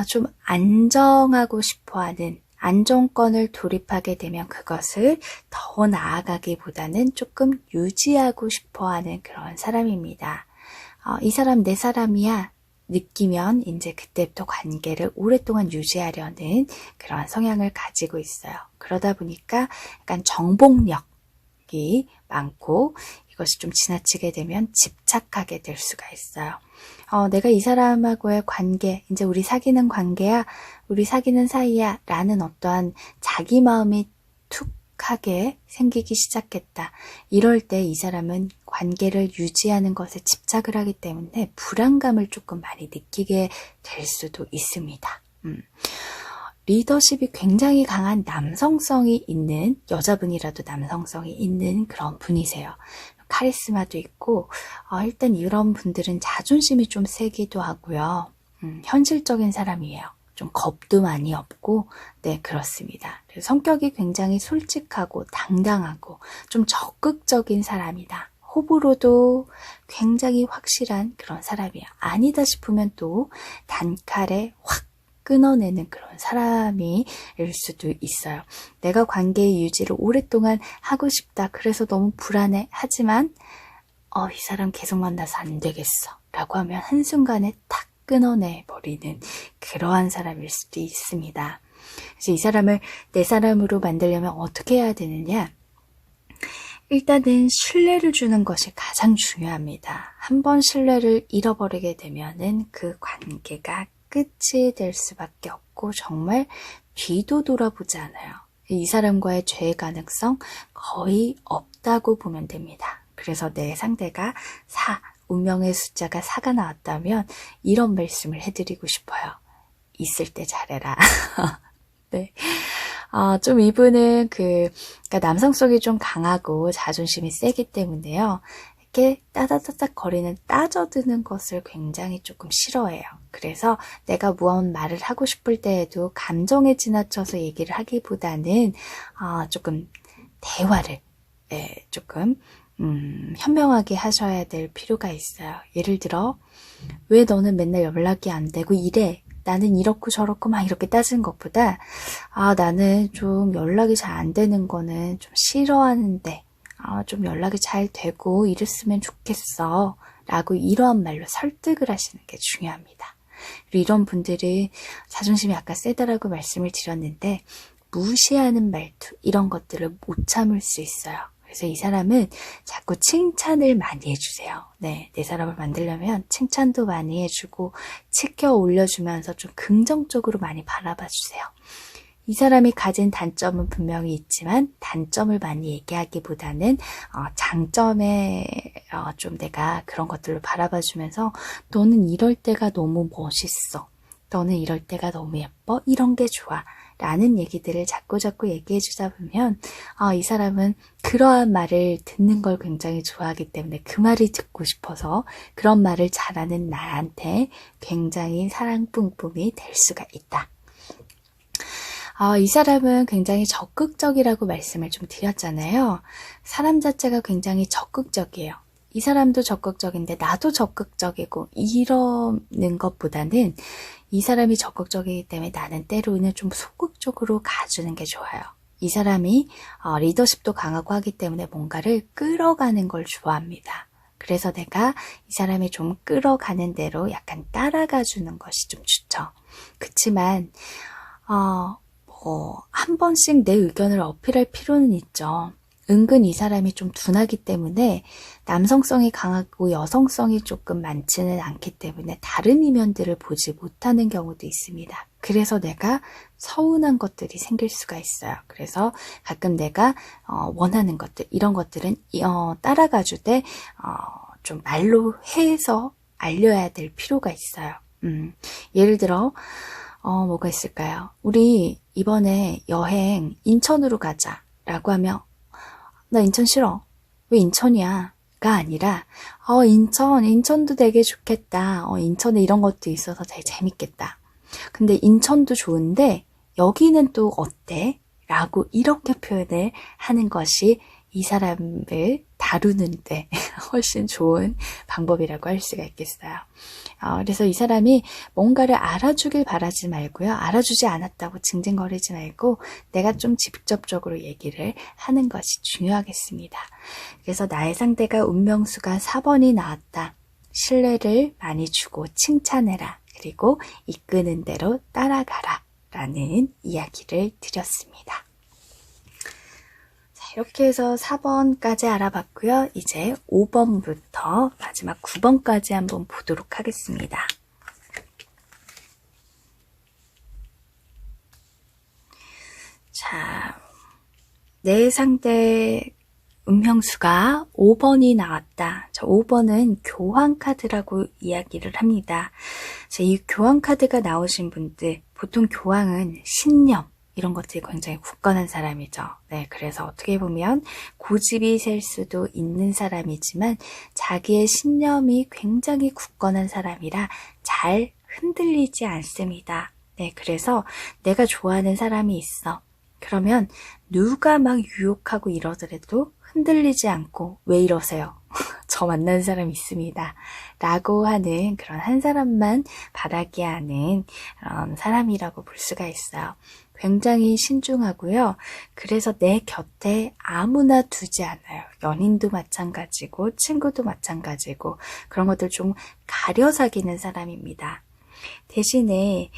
좀 안정하고 싶어하는 안정권을 돌입하게 되면 그것을 더 나아가기보다는 조금 유지하고 싶어하는 그런 사람입니다. 이 사람 내 사람이야 느끼면 이제 그때부터 관계를 오랫동안 유지하려는 그런 성향을 가지고 있어요. 그러다 보니까 약간 정복력이 많고 이것이 좀 지나치게 되면 집착하게 될 수가 있어요. 내가 이 사람하고의 관계, 이제 우리 사귀는 관계야, 우리 사귀는 사이야 라는 어떠한 자기 마음이 툭하게 생기기 시작했다. 이럴 때 이 사람은 관계를 유지하는 것에 집착을 하기 때문에 불안감을 조금 많이 느끼게 될 수도 있습니다. 리더십이 굉장히 강한 남성성이 있는, 여자분이라도 남성성이 있는 그런 분이세요. 카리스마도 있고 일단 이런 분들은 자존심이 좀 세기도 하고요. 현실적인 사람이에요. 좀 겁도 많이 없고 네 그렇습니다. 성격이 굉장히 솔직하고 당당하고 좀 적극적인 사람이다. 호불호도 굉장히 확실한 그런 사람이에요. 아니다 싶으면 또 단칼에 확 끊어내는 그런 사람일 수도 있어요. 내가 관계의 유지를 오랫동안 하고 싶다. 그래서 너무 불안해. 하지만 이 사람 계속 만나서 안 되겠어. 라고 하면 한순간에 탁 끊어내버리는 그러한 사람일 수도 있습니다. 그래서 이 사람을 내 사람으로 만들려면 어떻게 해야 되느냐? 일단은 신뢰를 주는 것이 가장 중요합니다. 한번 신뢰를 잃어버리게 되면은 그 관계가 끝이 될 수밖에 없고 정말 뒤도 돌아보지 않아요. 이 사람과의 죄의 가능성 거의 없다고 보면 됩니다. 그래서 내 상대가 4, 운명의 숫자가 4가 나왔다면 이런 말씀을 해드리고 싶어요. 있을 때 잘해라. 네. 좀 이분은 그러니까 남성성이 좀 강하고 자존심이 세기 때문에요. 이렇게 따다다닥 거리는 따져드는 것을 굉장히 조금 싫어해요. 그래서 내가 무언 말을 하고 싶을 때에도 감정에 지나쳐서 얘기를 하기보다는 조금 대화를 조금 현명하게 하셔야 될 필요가 있어요. 예를 들어 왜 너는 맨날 연락이 안 되고 이래? 나는 이렇고 저렇고 막 이렇게 따지는 것보다 나는 좀 연락이 잘 안 되는 거는 좀 싫어하는데 좀 연락이 잘 되고 이랬으면 좋겠어 라고 이러한 말로 설득을 하시는 게 중요합니다. 그리고 이런 분들은 자존심이 아까 세다라고 말씀을 드렸는데 무시하는 말투 이런 것들을 못 참을 수 있어요. 그래서 이 사람은 자꾸 칭찬을 많이 해주세요. 네, 내 사람을 만들려면 칭찬도 많이 해주고 치켜 올려주면서 좀 긍정적으로 많이 바라봐 주세요. 이 사람이 가진 단점은 분명히 있지만 단점을 많이 얘기하기보다는 장점에 좀 내가 그런 것들로 바라봐 주면서 너는 이럴 때가 너무 멋있어. 너는 이럴 때가 너무 예뻐. 이런 게 좋아. 라는 얘기들을 자꾸자꾸 얘기해 주다 보면 이 사람은 그러한 말을 듣는 걸 굉장히 좋아하기 때문에 그 말을 듣고 싶어서 그런 말을 잘하는 나한테 굉장히 사랑 뿜뿜이 될 수가 있다. 이 사람은 굉장히 적극적이라고 말씀을 좀 드렸잖아요. 사람 자체가 굉장히 적극적이에요. 이 사람도 적극적인데 나도 적극적이고 이러는 것보다는 이 사람이 적극적이기 때문에 나는 때로는 좀 소극적으로 가주는 게 좋아요. 이 사람이 리더십도 강하고 하기 때문에 뭔가를 끌어가는 걸 좋아합니다. 그래서 내가 이 사람이 좀 끌어가는 대로 약간 따라가 주는 것이 좀 좋죠. 그치만 한 번씩 내 의견을 어필할 필요는 있죠. 은근 이 사람이 좀 둔하기 때문에 남성성이 강하고 여성성이 조금 많지는 않기 때문에 다른 이면들을 보지 못하는 경우도 있습니다. 그래서 내가 서운한 것들이 생길 수가 있어요. 그래서 가끔 내가 원하는 것들, 이런 것들은 따라가 주되 좀 말로 해서 알려야 될 필요가 있어요. 예를 들어 뭐가 있을까요? 우리 이번에 여행 인천으로 가자 라고 하면 나 인천 싫어. 왜 인천이야? 가 아니라 인천도 되게 좋겠다. 인천에 이런 것도 있어서 되게 재밌겠다. 근데 인천도 좋은데 여기는 또 어때? 라고 이렇게 표현을 하는 것이 이 사람을 다루는데 훨씬 좋은 방법이라고 할 수가 있겠어요. 그래서 이 사람이 뭔가를 알아주길 바라지 말고요. 알아주지 않았다고 징징거리지 말고 내가 좀 직접적으로 얘기를 하는 것이 중요하겠습니다. 그래서 나의 상대가 운명수가 4번이 나왔다. 신뢰를 많이 주고 칭찬해라. 그리고 이끄는 대로 따라가라. 라는 이야기를 드렸습니다. 이렇게 해서 4번까지 알아봤고요. 이제 5번부터 마지막 9번까지 한번 보도록 하겠습니다. 자, 내 상대 운명수가 5번이 나왔다. 자, 5번은 교황카드라고 이야기를 합니다. 자, 이 교황카드가 나오신 분들, 보통 교황은 신념, 이런 것들이 굉장히 굳건한 사람이죠. 네, 그래서 어떻게 보면 고집이 셀 수도 있는 사람이지만 자기의 신념이 굉장히 굳건한 사람이라 잘 흔들리지 않습니다. 네, 그래서 내가 좋아하는 사람이 있어. 그러면 누가 막 유혹하고 이러더라도 흔들리지 않고 왜 이러세요? 저 만난 사람 있습니다. 라고 하는 그런 한 사람만 바라게 하는 그런 사람이라고 볼 수가 있어요. 굉장히 신중하고요. 그래서 내 곁에 아무나 두지 않아요. 연인도 마찬가지고 친구도 마찬가지고 그런 것들 좀 가려 사귀는 사람입니다. 대신에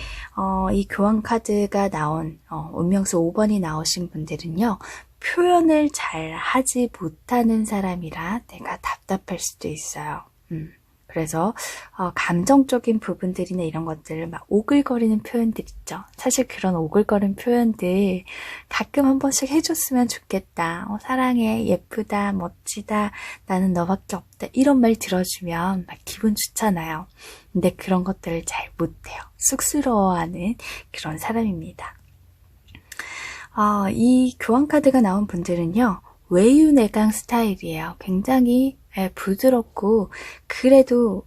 이 교황카드가 나온 운명수 5번이 나오신 분들은요. 표현을 잘 하지 못하는 사람이라 내가 답답할 수도 있어요. 그래서 감정적인 부분들이나 이런 것들을 막 오글거리는 표현들 있죠. 사실 그런 오글거리는 표현들 가끔 한 번씩 해줬으면 좋겠다. 사랑해, 예쁘다, 멋지다, 나는 너밖에 없다. 이런 말 들어주면 막 기분 좋잖아요. 근데 그런 것들을 잘 못해요. 쑥스러워하는 그런 사람입니다. 이 교황카드가 나온 분들은요. 외유내강 스타일이에요. 굉장히 부드럽고 그래도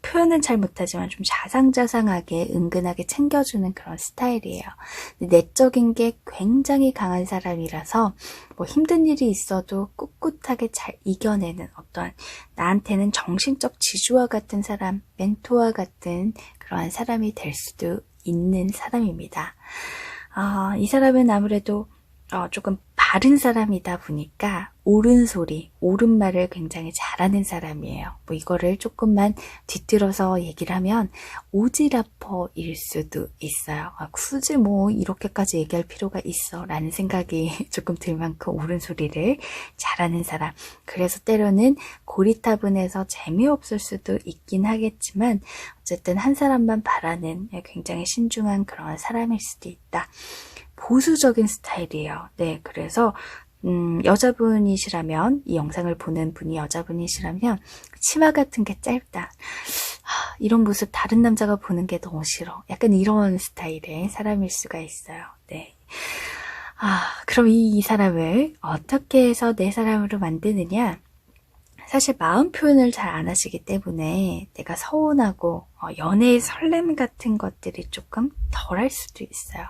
표현은 잘 못하지만 좀 자상자상하게 은근하게 챙겨주는 그런 스타일이에요. 내적인 게 굉장히 강한 사람이라서 뭐 힘든 일이 있어도 꿋꿋하게 잘 이겨내는 어떤 나한테는 정신적 지주와 같은 사람, 멘토와 같은 그러한 사람이 될 수도 있는 사람입니다. 이 사람은 아무래도 조금 바른 사람이다 보니까 옳은 소리, 옳은 말을 굉장히 잘하는 사람이에요. 뭐 이거를 조금만 뒤틀어서 얘기를 하면 오지라퍼일 수도 있어요. 굳이 뭐 이렇게까지 얘기할 필요가 있어 라는 생각이 조금 들 만큼 옳은 소리를 잘하는 사람. 그래서 때로는 고리타분해서 재미없을 수도 있긴 하겠지만 어쨌든 한 사람만 바라는 굉장히 신중한 그런 사람일 수도 있다. 보수적인 스타일이에요. 네, 그래서 여자분이시라면 이 영상을 보는 분이 여자분이시라면 치마 같은 게 짧다. 이런 모습 다른 남자가 보는 게 너무 싫어. 약간 이런 스타일의 사람일 수가 있어요. 네. 그럼 이 사람을 어떻게 해서 내 사람으로 만드느냐? 사실 마음 표현을 잘 안 하시기 때문에 내가 서운하고 연애의 설렘 같은 것들이 조금 덜할 수도 있어요.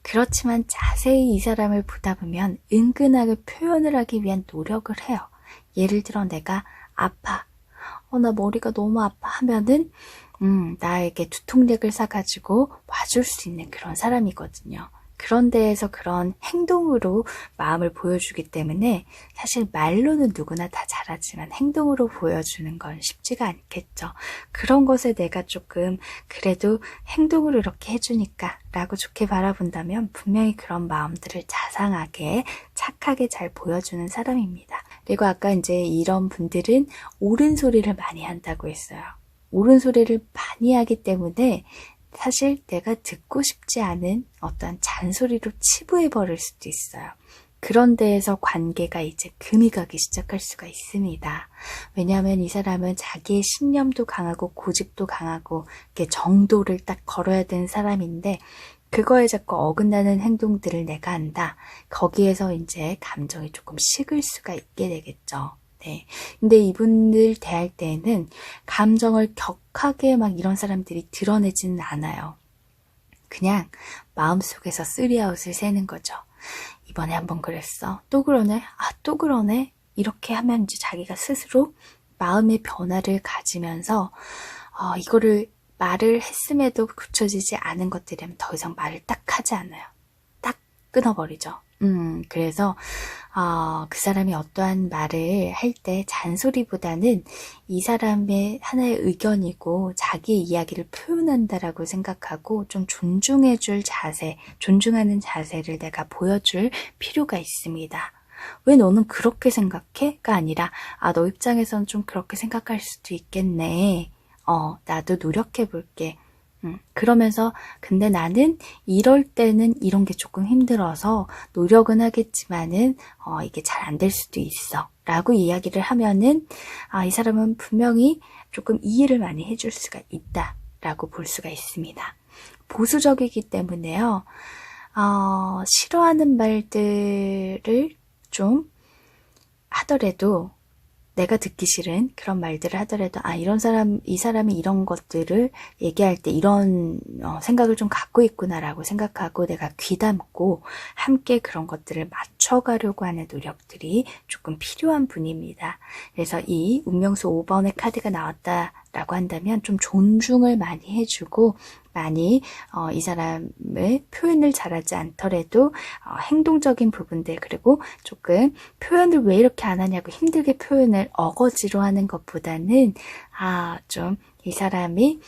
그렇지만 자세히 이 사람을 보다 보면 은근하게 표현을 하기 위한 노력을 해요. 예를 들어 내가 아파. 나 머리가 너무 아파 하면은 나에게 두통약을 사가지고 와줄 수 있는 그런 사람이거든요. 그런 데에서 그런 행동으로 마음을 보여주기 때문에 사실 말로는 누구나 다 잘하지만 행동으로 보여주는 건 쉽지가 않겠죠. 그런 것에 내가 조금 그래도 행동으로 이렇게 해주니까 라고 좋게 바라본다면 분명히 그런 마음들을 자상하게 착하게 잘 보여주는 사람입니다. 그리고 아까 이제 이런 분들은 옳은 소리를 많이 한다고 했어요. 옳은 소리를 많이 하기 때문에 사실 내가 듣고 싶지 않은 어떤 잔소리로 치부해버릴 수도 있어요. 그런 데에서 관계가 이제 금이 가기 시작할 수가 있습니다. 왜냐하면 이 사람은 자기의 신념도 강하고 고집도 강하고 이렇게 정도를 딱 걸어야 되는 사람인데 그거에 자꾸 어긋나는 행동들을 내가 한다. 거기에서 이제 감정이 조금 식을 수가 있게 되겠죠. 네. 근데 이분들 대할 때에는 감정을 격하게 막 이런 사람들이 드러내지는 않아요. 그냥 마음속에서 쓰리아웃을 새는 거죠. 이번에 한번 그랬어. 또 그러네. 아, 또 그러네. 이렇게 하면 이제 자기가 스스로 마음의 변화를 가지면서 이거를 말을 했음에도 굳혀지지 않은 것들이면 더 이상 말을 딱 하지 않아요. 딱 끊어버리죠. 그래서 그 사람이 어떠한 말을 할 때 잔소리보다는 이 사람의 하나의 의견이고 자기의 이야기를 표현한다라고 생각하고 좀 존중해줄 자세, 존중하는 자세를 내가 보여줄 필요가 있습니다. 왜 너는 그렇게 생각해?가 아니라 너 입장에선 좀 그렇게 생각할 수도 있겠네. 나도 노력해볼게. 그러면서 근데 나는 이럴 때는 이런 게 조금 힘들어서 노력은 하겠지만은 이게 잘 안 될 수도 있어 라고 이야기를 하면은 이 사람은 분명히 조금 이해를 많이 해줄 수가 있다 라고 볼 수가 있습니다. 보수적이기 때문에요. 싫어하는 말들을 좀 하더라도 내가 듣기 싫은 그런 말들을 하더라도 이 사람이 이런 것들을 얘기할 때 이런 생각을 좀 갖고 있구나라고 생각하고 내가 귀담고 함께 그런 것들을 맞춰가려고 하는 노력들이 조금 필요한 분입니다. 그래서 이 운명수 5번의 카드가 나왔다라고 한다면 좀 존중을 많이 해주고 많이 이 사람의 표현을 잘하지 않더라도 행동적인 부분들 그리고 조금 표현을 왜 이렇게 안 하냐고 힘들게 표현을 어거지로 하는 것보다는 좀 이 사람이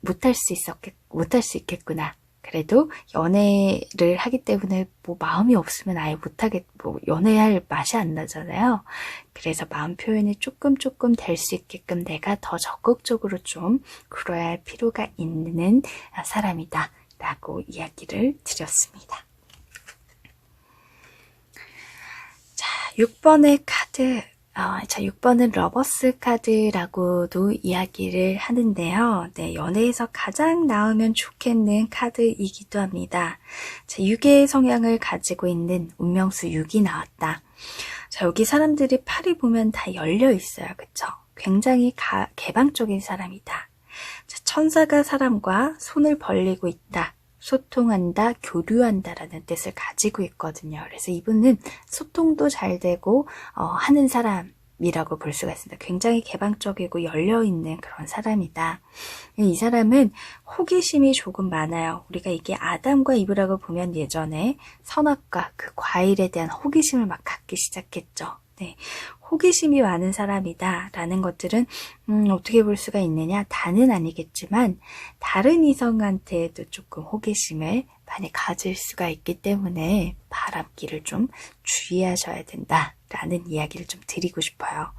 못할 수 있겠구나. 그래도 연애를 하기 때문에 뭐 마음이 없으면 아예 연애할 맛이 안 나잖아요. 그래서 마음 표현이 조금 될 수 있게끔 내가 더 적극적으로 좀 굴어야 할 필요가 있는 사람이다 라고 이야기를 드렸습니다. 자, 6번의 카드. 6번은 러버스 카드라고도 이야기를 하는데요. 네, 연애에서 가장 나오면 좋겠는 카드이기도 합니다. 자, 6의 성향을 가지고 있는 운명수 6이 나왔다. 자, 여기 사람들이 팔이 보면 다 열려 있어요. 그쵸? 굉장히 개방적인 사람이다. 자, 천사가 사람과 손을 벌리고 있다. 소통한다, 교류한다라는 뜻을 가지고 있거든요. 그래서 이분은 소통도 잘 되고 하는 사람이라고 볼 수가 있습니다. 굉장히 개방적이고 열려있는 그런 사람이다. 이 사람은 호기심이 조금 많아요. 우리가 이게 아담과 이브라고 보면 예전에 선악과 그 과일에 대한 호기심을 막 갖기 시작했죠. 네, 호기심이 많은 사람이다 라는 것들은 어떻게 볼 수가 있느냐, 다는 아니겠지만 다른 이성한테도 조금 호기심을 많이 가질 수가 있기 때문에 바람길을 좀 주의하셔야 된다 라는 이야기를 좀 드리고 싶어요.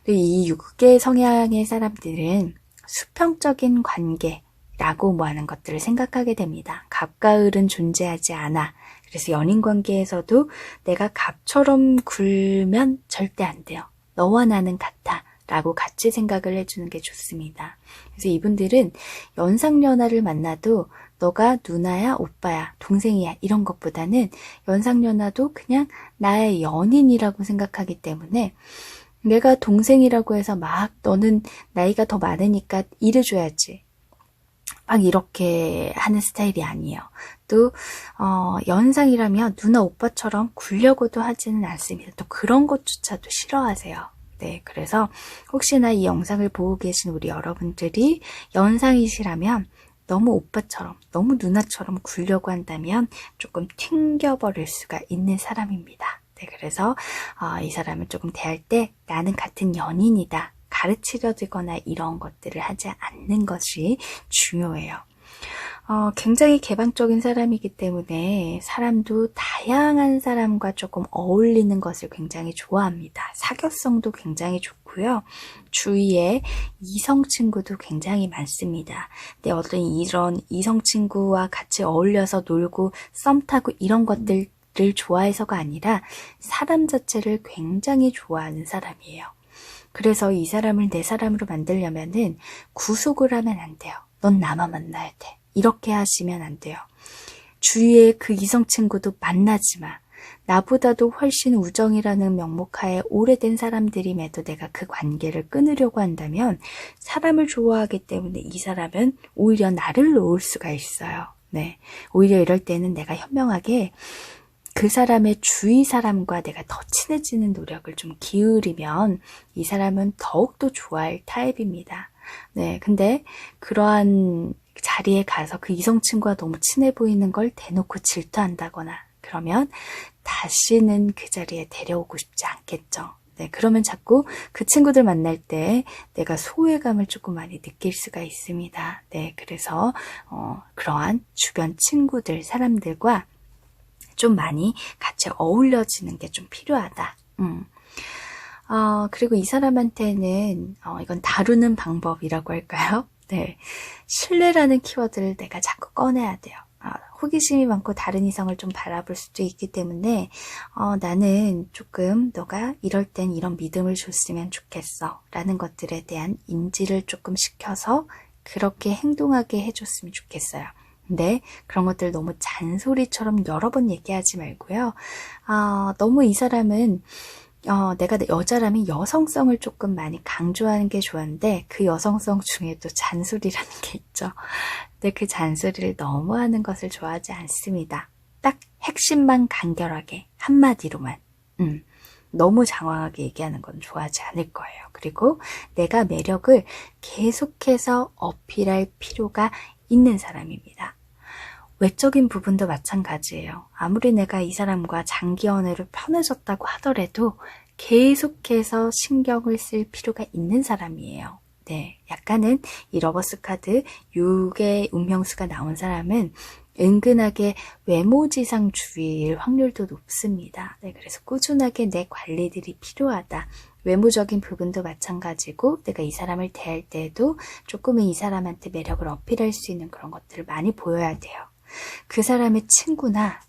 이 6개 성향의 사람들은 수평적인 관계라고 하는 것들을 생각하게 됩니다. 갑과 을은 존재하지 않아. 그래서 연인관계에서도 내가 갑처럼 굴면 절대 안 돼요. 너와 나는 같아 라고 같이 생각을 해주는 게 좋습니다. 그래서 이분들은 연상연하를 만나도 너가 누나야, 오빠야, 동생이야 이런 것보다는 연상연하도 그냥 나의 연인이라고 생각하기 때문에 내가 동생이라고 해서 막 너는 나이가 더 많으니까 일해줘야지. 막 이렇게 하는 스타일이 아니에요. 또 연상이라면 누나 오빠처럼 굴려고도 하지는 않습니다. 또 그런 것조차도 싫어하세요. 네, 그래서 혹시나 이 영상을 보고 계신 우리 여러분들이 연상이시라면 너무 오빠처럼, 너무 누나처럼 굴려고 한다면 조금 튕겨버릴 수가 있는 사람입니다. 네, 그래서 이 사람을 조금 대할 때 나는 같은 연인이다. 가르치려지거나 이런 것들을 하지 않는 것이 중요해요. 굉장히 개방적인 사람이기 때문에 사람도 다양한 사람과 조금 어울리는 것을 굉장히 좋아합니다. 사교성도 굉장히 좋고요. 주위에 이성 친구도 굉장히 많습니다. 근데 어떤 이런 이성 친구와 같이 어울려서 놀고 썸 타고 이런 것들을 좋아해서가 아니라 사람 자체를 굉장히 좋아하는 사람이에요. 그래서 이 사람을 내 사람으로 만들려면은 구속을 하면 안 돼요. 넌 나만 만나야 돼. 이렇게 하시면 안 돼요. 주위에 그 이성 친구도 만나지 마. 나보다도 훨씬 우정이라는 명목하에 오래된 사람들임에도 내가 그 관계를 끊으려고 한다면 사람을 좋아하기 때문에 이 사람은 오히려 나를 놓을 수가 있어요. 네, 오히려 이럴 때는 내가 현명하게 그 사람의 주위 사람과 내가 더 친해지는 노력을 좀 기울이면 이 사람은 더욱더 좋아할 타입입니다. 네, 근데 그러한 자리에 가서 그 이성 친구가 너무 친해 보이는 걸 대놓고 질투한다거나 그러면 다시는 그 자리에 데려오고 싶지 않겠죠. 네, 그러면 자꾸 그 친구들 만날 때 내가 소외감을 조금 많이 느낄 수가 있습니다. 네, 그래서 그러한 주변 친구들, 사람들과 좀 많이 같이 어울려지는 게 좀 필요하다. 그리고 이 사람한테는 이건 다루는 방법이라고 할까요? 네, 신뢰라는 키워드를 내가 자꾸 꺼내야 돼요. 호기심이 많고 다른 이성을 좀 바라볼 수도 있기 때문에 나는 조금 너가 이럴 땐 이런 믿음을 줬으면 좋겠어 라는 것들에 대한 인지를 조금 시켜서 그렇게 행동하게 해줬으면 좋겠어요. 근데 그런 것들 너무 잔소리처럼 여러 번 얘기하지 말고요. 너무 이 사람은 내가 여자라면 여성성을 조금 많이 강조하는 게 좋은데 그 여성성 중에도 잔소리라는 게 있죠. 근데 그 잔소리를 너무 하는 것을 좋아하지 않습니다. 딱 핵심만 간결하게 한마디로만 너무 장황하게 얘기하는 건 좋아하지 않을 거예요. 그리고 내가 매력을 계속해서 어필할 필요가 있는 사람입니다. 외적인 부분도 마찬가지예요. 아무리 내가 이 사람과 장기 연애로 편해졌다고 하더라도 계속해서 신경을 쓸 필요가 있는 사람이에요. 네, 약간은 이 러버스 카드 6의 운명수가 나온 사람은 은근하게 외모지상주의일 확률도 높습니다. 네, 그래서 꾸준하게 내 관리들이 필요하다. 외모적인 부분도 마찬가지고 내가 이 사람을 대할 때에도 조금은 이 사람한테 매력을 어필할 수 있는 그런 것들을 많이 보여야 돼요. 그 사람의 친구나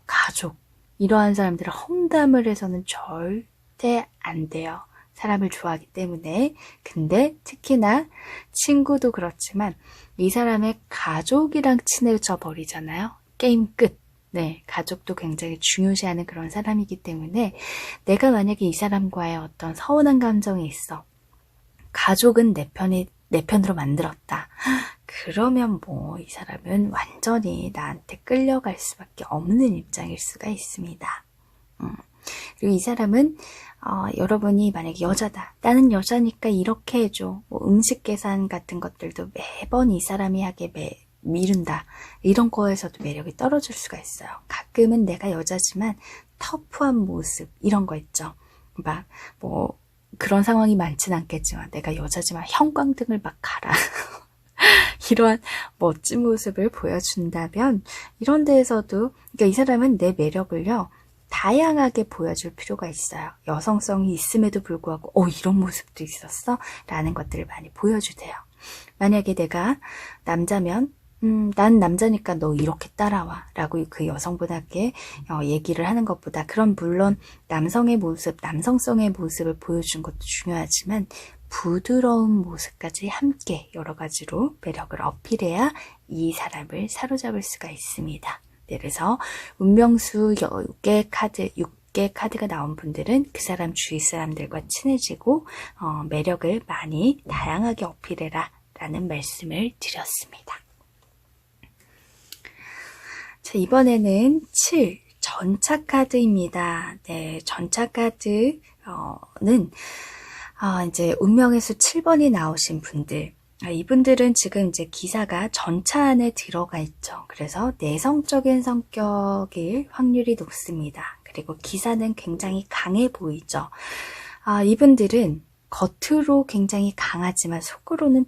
가족 이러한 사람들을 험담을 해서는 절대 안 돼요. 사람을 좋아하기 때문에. 근데 특히나 친구도 그렇지만 이 사람의 가족이랑 친해져 버리잖아요. 게임 끝. 네, 가족도 굉장히 중요시하는 그런 사람이기 때문에 내가 만약에 이 사람과의 어떤 서운한 감정이 있어. 가족은 내 편으로 만들었다. 그러면 이 사람은 완전히 나한테 끌려갈 수밖에 없는 입장일 수가 있습니다. 그리고 이 사람은 여러분이 만약에 여자다. 나는 여자니까 이렇게 해줘. 음식 계산 같은 것들도 매번 이 사람이 하게 미룬다. 이런 거에서도 매력이 떨어질 수가 있어요. 가끔은 내가 여자지만 터프한 모습 이런 거 있죠. 막 그런 상황이 많진 않겠지만 내가 여자지만 형광등을 막 갈아. 이러한 멋진 모습을 보여준다면 이런 데에서도 그러니까 이 사람은 내 매력을요. 다양하게 보여줄 필요가 있어요. 여성성이 있음에도 불구하고 이런 모습도 있었어? 라는 것들을 많이 보여주세요. 만약에 내가 남자면 난 남자니까 너 이렇게 따라와 라고 그 여성분에게 얘기를 하는 것보다 그럼 물론 남성의 모습, 남성성의 모습을 보여준 것도 중요하지만 부드러운 모습까지 함께 여러 가지로 매력을 어필해야 이 사람을 사로잡을 수가 있습니다. 네, 그래서 운명수 6개 카드가 나온 분들은 그 사람 주위 사람들과 친해지고 매력을 많이 다양하게 어필해라 라는 말씀을 드렸습니다. 자, 이번에는 7 전차 카드입니다. 네, 전차 카드는 이제 운명의 수 7번이 나오신 분들 이분들은 지금 이제 기사가 전차 안에 들어가 있죠. 그래서 내성적인 성격일 확률이 높습니다. 그리고 기사는 굉장히 강해 보이죠. 이분들은 겉으로 굉장히 강하지만 속으로는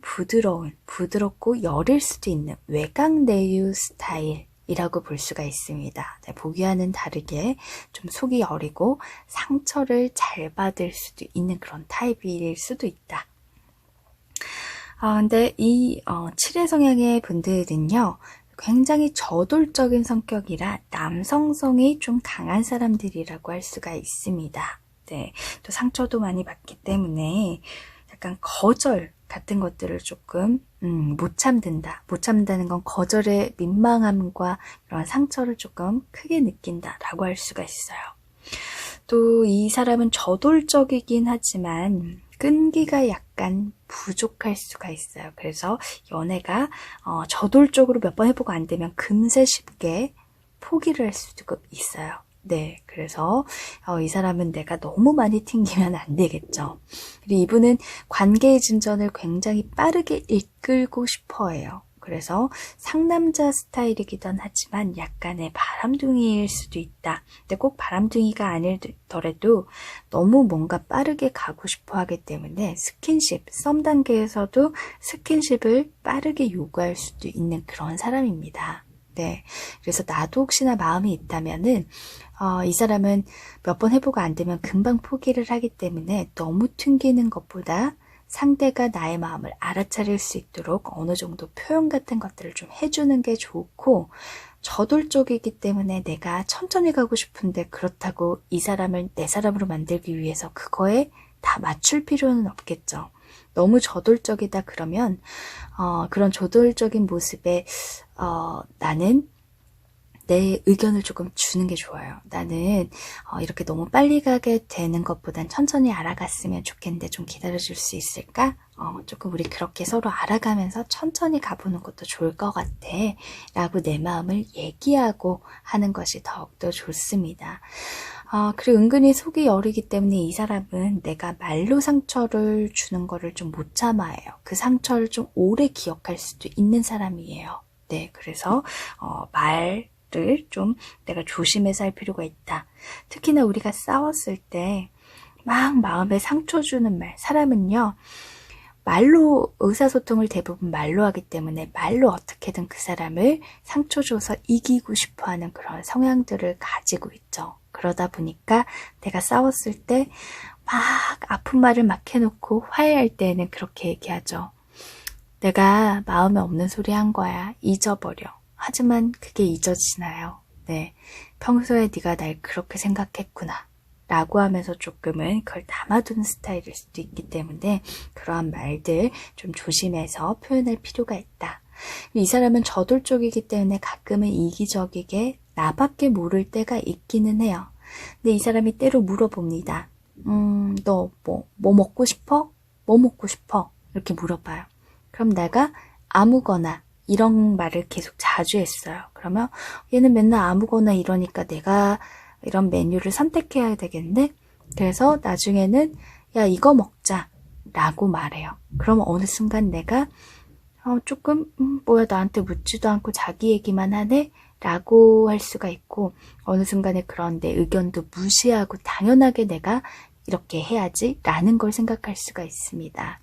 부드럽고 여릴 수도 있는 외곽내유 스타일이라고 볼 수가 있습니다. 보기와는 다르게 좀 속이 여리고 상처를 잘 받을 수도 있는 그런 타입일 수도 있다. 근데 이 7의 성향의 분들은요, 굉장히 저돌적인 성격이라 남성성이 좀 강한 사람들이라고 할 수가 있습니다. 네, 또 상처도 많이 받기 때문에 약간 거절 같은 것들을 조금 못 참는다는 건 거절의 민망함과 이런 상처를 조금 크게 느낀다라고 할 수가 있어요. 또 이 사람은 저돌적이긴 하지만 끈기가 약간 부족할 수가 있어요. 그래서 연애가 저돌적으로 몇 번 해보고 안 되면 금세 쉽게 포기를 할 수도 있어요. 네, 그래서 이 사람은 내가 너무 많이 튕기면 안 되겠죠. 그리고 이분은 관계의 진전을 굉장히 빠르게 이끌고 싶어 해요. 그래서 상남자 스타일이기도 하지만 약간의 바람둥이일 수도 있다. 근데 꼭 바람둥이가 아니더라도 너무 뭔가 빠르게 가고 싶어 하기 때문에 썸 단계에서도 스킨십을 빠르게 요구할 수도 있는 그런 사람입니다. 네. 그래서 나도 혹시나 마음이 있다면은, 이 사람은 몇 번 해보고 안 되면 금방 포기를 하기 때문에 너무 튕기는 것보다 상대가 나의 마음을 알아차릴 수 있도록 어느 정도 표현 같은 것들을 좀 해주는 게 좋고, 저돌적이기 때문에 내가 천천히 가고 싶은데 그렇다고 이 사람을 내 사람으로 만들기 위해서 그거에 다 맞출 필요는 없겠죠. 너무 저돌적이다 그러면 그런 저돌적인 모습에 나는 내 의견을 조금 주는 게 좋아요. 나는 이렇게 너무 빨리 가게 되는 것보단 천천히 알아갔으면 좋겠는데 좀 기다려줄 수 있을까? 조금 우리 그렇게 서로 알아가면서 천천히 가보는 것도 좋을 것 같아 라고 내 마음을 얘기하고 하는 것이 더욱더 좋습니다. 그리고 은근히 속이 여리기 때문에 이 사람은 내가 말로 상처를 주는 거를 좀 못 참아해요. 그 상처를 좀 오래 기억할 수도 있는 사람이에요. 네, 그래서 말을 좀 내가 조심해서 할 필요가 있다. 특히나 우리가 싸웠을 때 막 마음에 상처 주는 말, 사람은요 말로 의사소통을 대부분 말로 하기 때문에 말로 어떻게든 그 사람을 상처 줘서 이기고 싶어하는 그런 성향들을 가지고 있죠. 그러다 보니까 내가 싸웠을 때 막 아픈 말을 막 해놓고 화해할 때는 그렇게 얘기하죠. 내가 마음에 없는 소리 한 거야. 잊어버려. 하지만 그게 잊어지나요? 네, 평소에 네가 날 그렇게 생각했구나 라고 하면서 조금은 그걸 담아두는 스타일일 수도 있기 때문에 그러한 말들 좀 조심해서 표현할 필요가 있다. 이 사람은 저돌적이기 때문에 가끔은 이기적이게 나밖에 모를 때가 있기는 해요. 근데 이 사람이 때로 물어봅니다. 너 뭐 먹고 싶어? 뭐 먹고 싶어? 이렇게 물어봐요. 그럼 내가 아무거나 이런 말을 계속 자주 했어요. 그러면 얘는 맨날 아무거나 이러니까 내가 이런 메뉴를 선택해야 되겠네? 그래서 나중에는 야 이거 먹자 라고 말해요. 그러면 어느 순간 내가 조금 뭐야 나한테 묻지도 않고 자기 얘기만 하네? 라고 할 수가 있고 어느 순간에 그런 내 의견도 무시하고 당연하게 내가 이렇게 해야지 라는 걸 생각할 수가 있습니다.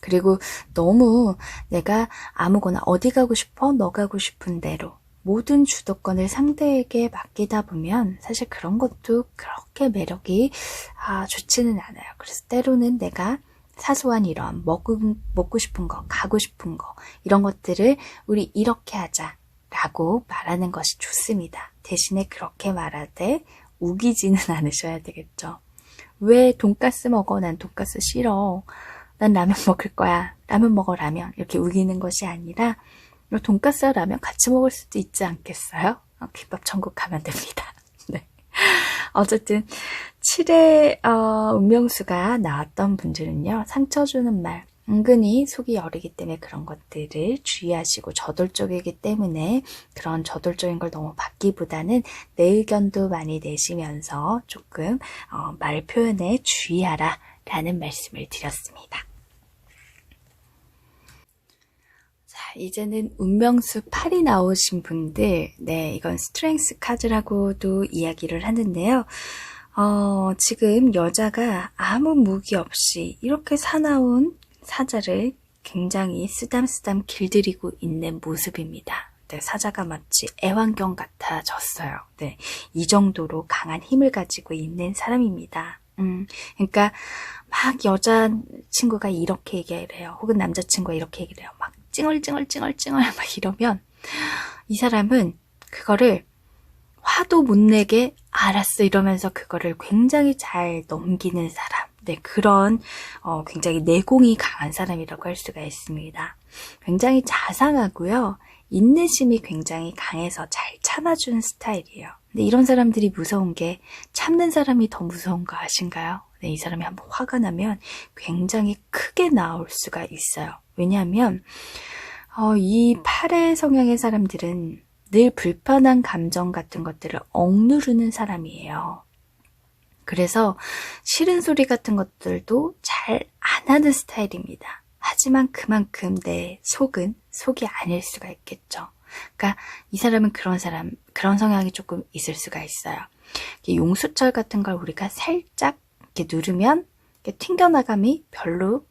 그리고 너무 내가 아무거나 어디 가고 싶어? 너 가고 싶은 대로 모든 주도권을 상대에게 맡기다 보면 사실 그런 것도 그렇게 매력이 좋지는 않아요. 그래서 때로는 내가 사소한 이런 먹고 싶은 거, 가고 싶은 거 이런 것들을 우리 이렇게 하자 라고 말하는 것이 좋습니다. 대신에 그렇게 말하되 우기지는 않으셔야 되겠죠. 왜 돈가스 먹어? 난 돈가스 싫어. 난 라면 먹을 거야. 라면 먹어 라면. 이렇게 우기는 것이 아니라 돈가스와 라면 같이 먹을 수도 있지 않겠어요? 김밥 천국 가면 됩니다. 네. 어쨌든 7의 운명수가 나왔던 분들은요. 상처 주는 말, 은근히 속이 여리기 때문에 그런 것들을 주의하시고 저돌적이기 때문에 그런 저돌적인 걸 너무 받기보다는 내 의견도 많이 내시면서 조금 말 표현에 주의하라 라는 말씀을 드렸습니다. 이제는 운명수 8이 나오신 분들, 네, 이건 스트렝스 카드라고도 이야기를 하는데요. 지금 여자가 아무 무기 없이 이렇게 사나운 사자를 굉장히 쓰담쓰담 길들이고 있는 모습입니다. 네, 사자가 마치 애완견 같아졌어요. 네, 이 정도로 강한 힘을 가지고 있는 사람입니다. 그러니까 막 여자친구가 이렇게 얘기를 해요. 혹은 남자친구가 이렇게 얘기를 해요. 막 찡얼찡얼찡얼찡얼 막 이러면 이 사람은 그거를 화도 못 내게 알았어 이러면서 그거를 굉장히 잘 넘기는 사람. 네, 그런 굉장히 내공이 강한 사람이라고 할 수가 있습니다. 굉장히 자상하고요. 인내심이 굉장히 강해서 잘 참아주는 스타일이에요. 근데 이런 사람들이 무서운 게 참는 사람이 더 무서운 거 아신가요? 네, 이 사람이 한번 화가 나면 굉장히 크게 나올 수가 있어요. 왜냐하면 이 8의 성향의 사람들은 늘 불편한 감정 같은 것들을 억누르는 사람이에요. 그래서 싫은 소리 같은 것들도 잘 안 하는 스타일입니다. 하지만 그만큼 내 속은 속이 아닐 수가 있겠죠. 그러니까 이 사람은 그런 성향이 조금 있을 수가 있어요. 용수철 같은 걸 우리가 살짝 이렇게 누르면 이렇게 튕겨나감이 별로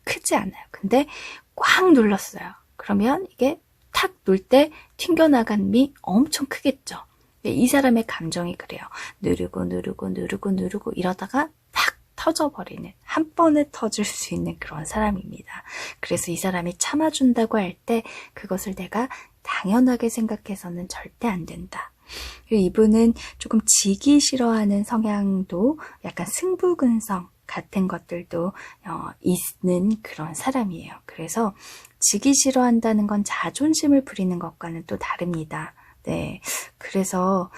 크지 않아요. 근데 꽉 눌렀어요. 그러면 이게 탁 놓을 때 튕겨나감이 엄청 크겠죠. 이 사람의 감정이 그래요. 누르고 이러다가 탁 터져버리는, 한 번에 터질 수 있는 그런 사람입니다. 그래서 이 사람이 참아준다고 할 때 그것을 내가 당연하게 생각해서는 절대 안 된다. 그리고 이분은 조금 지기 싫어하는 성향도 약간 승부근성 같은 것들도 있는 그런 사람이에요. 그래서 지기 싫어한다는 건 자존심을 부리는 것과는 또 다릅니다. 네, 그래서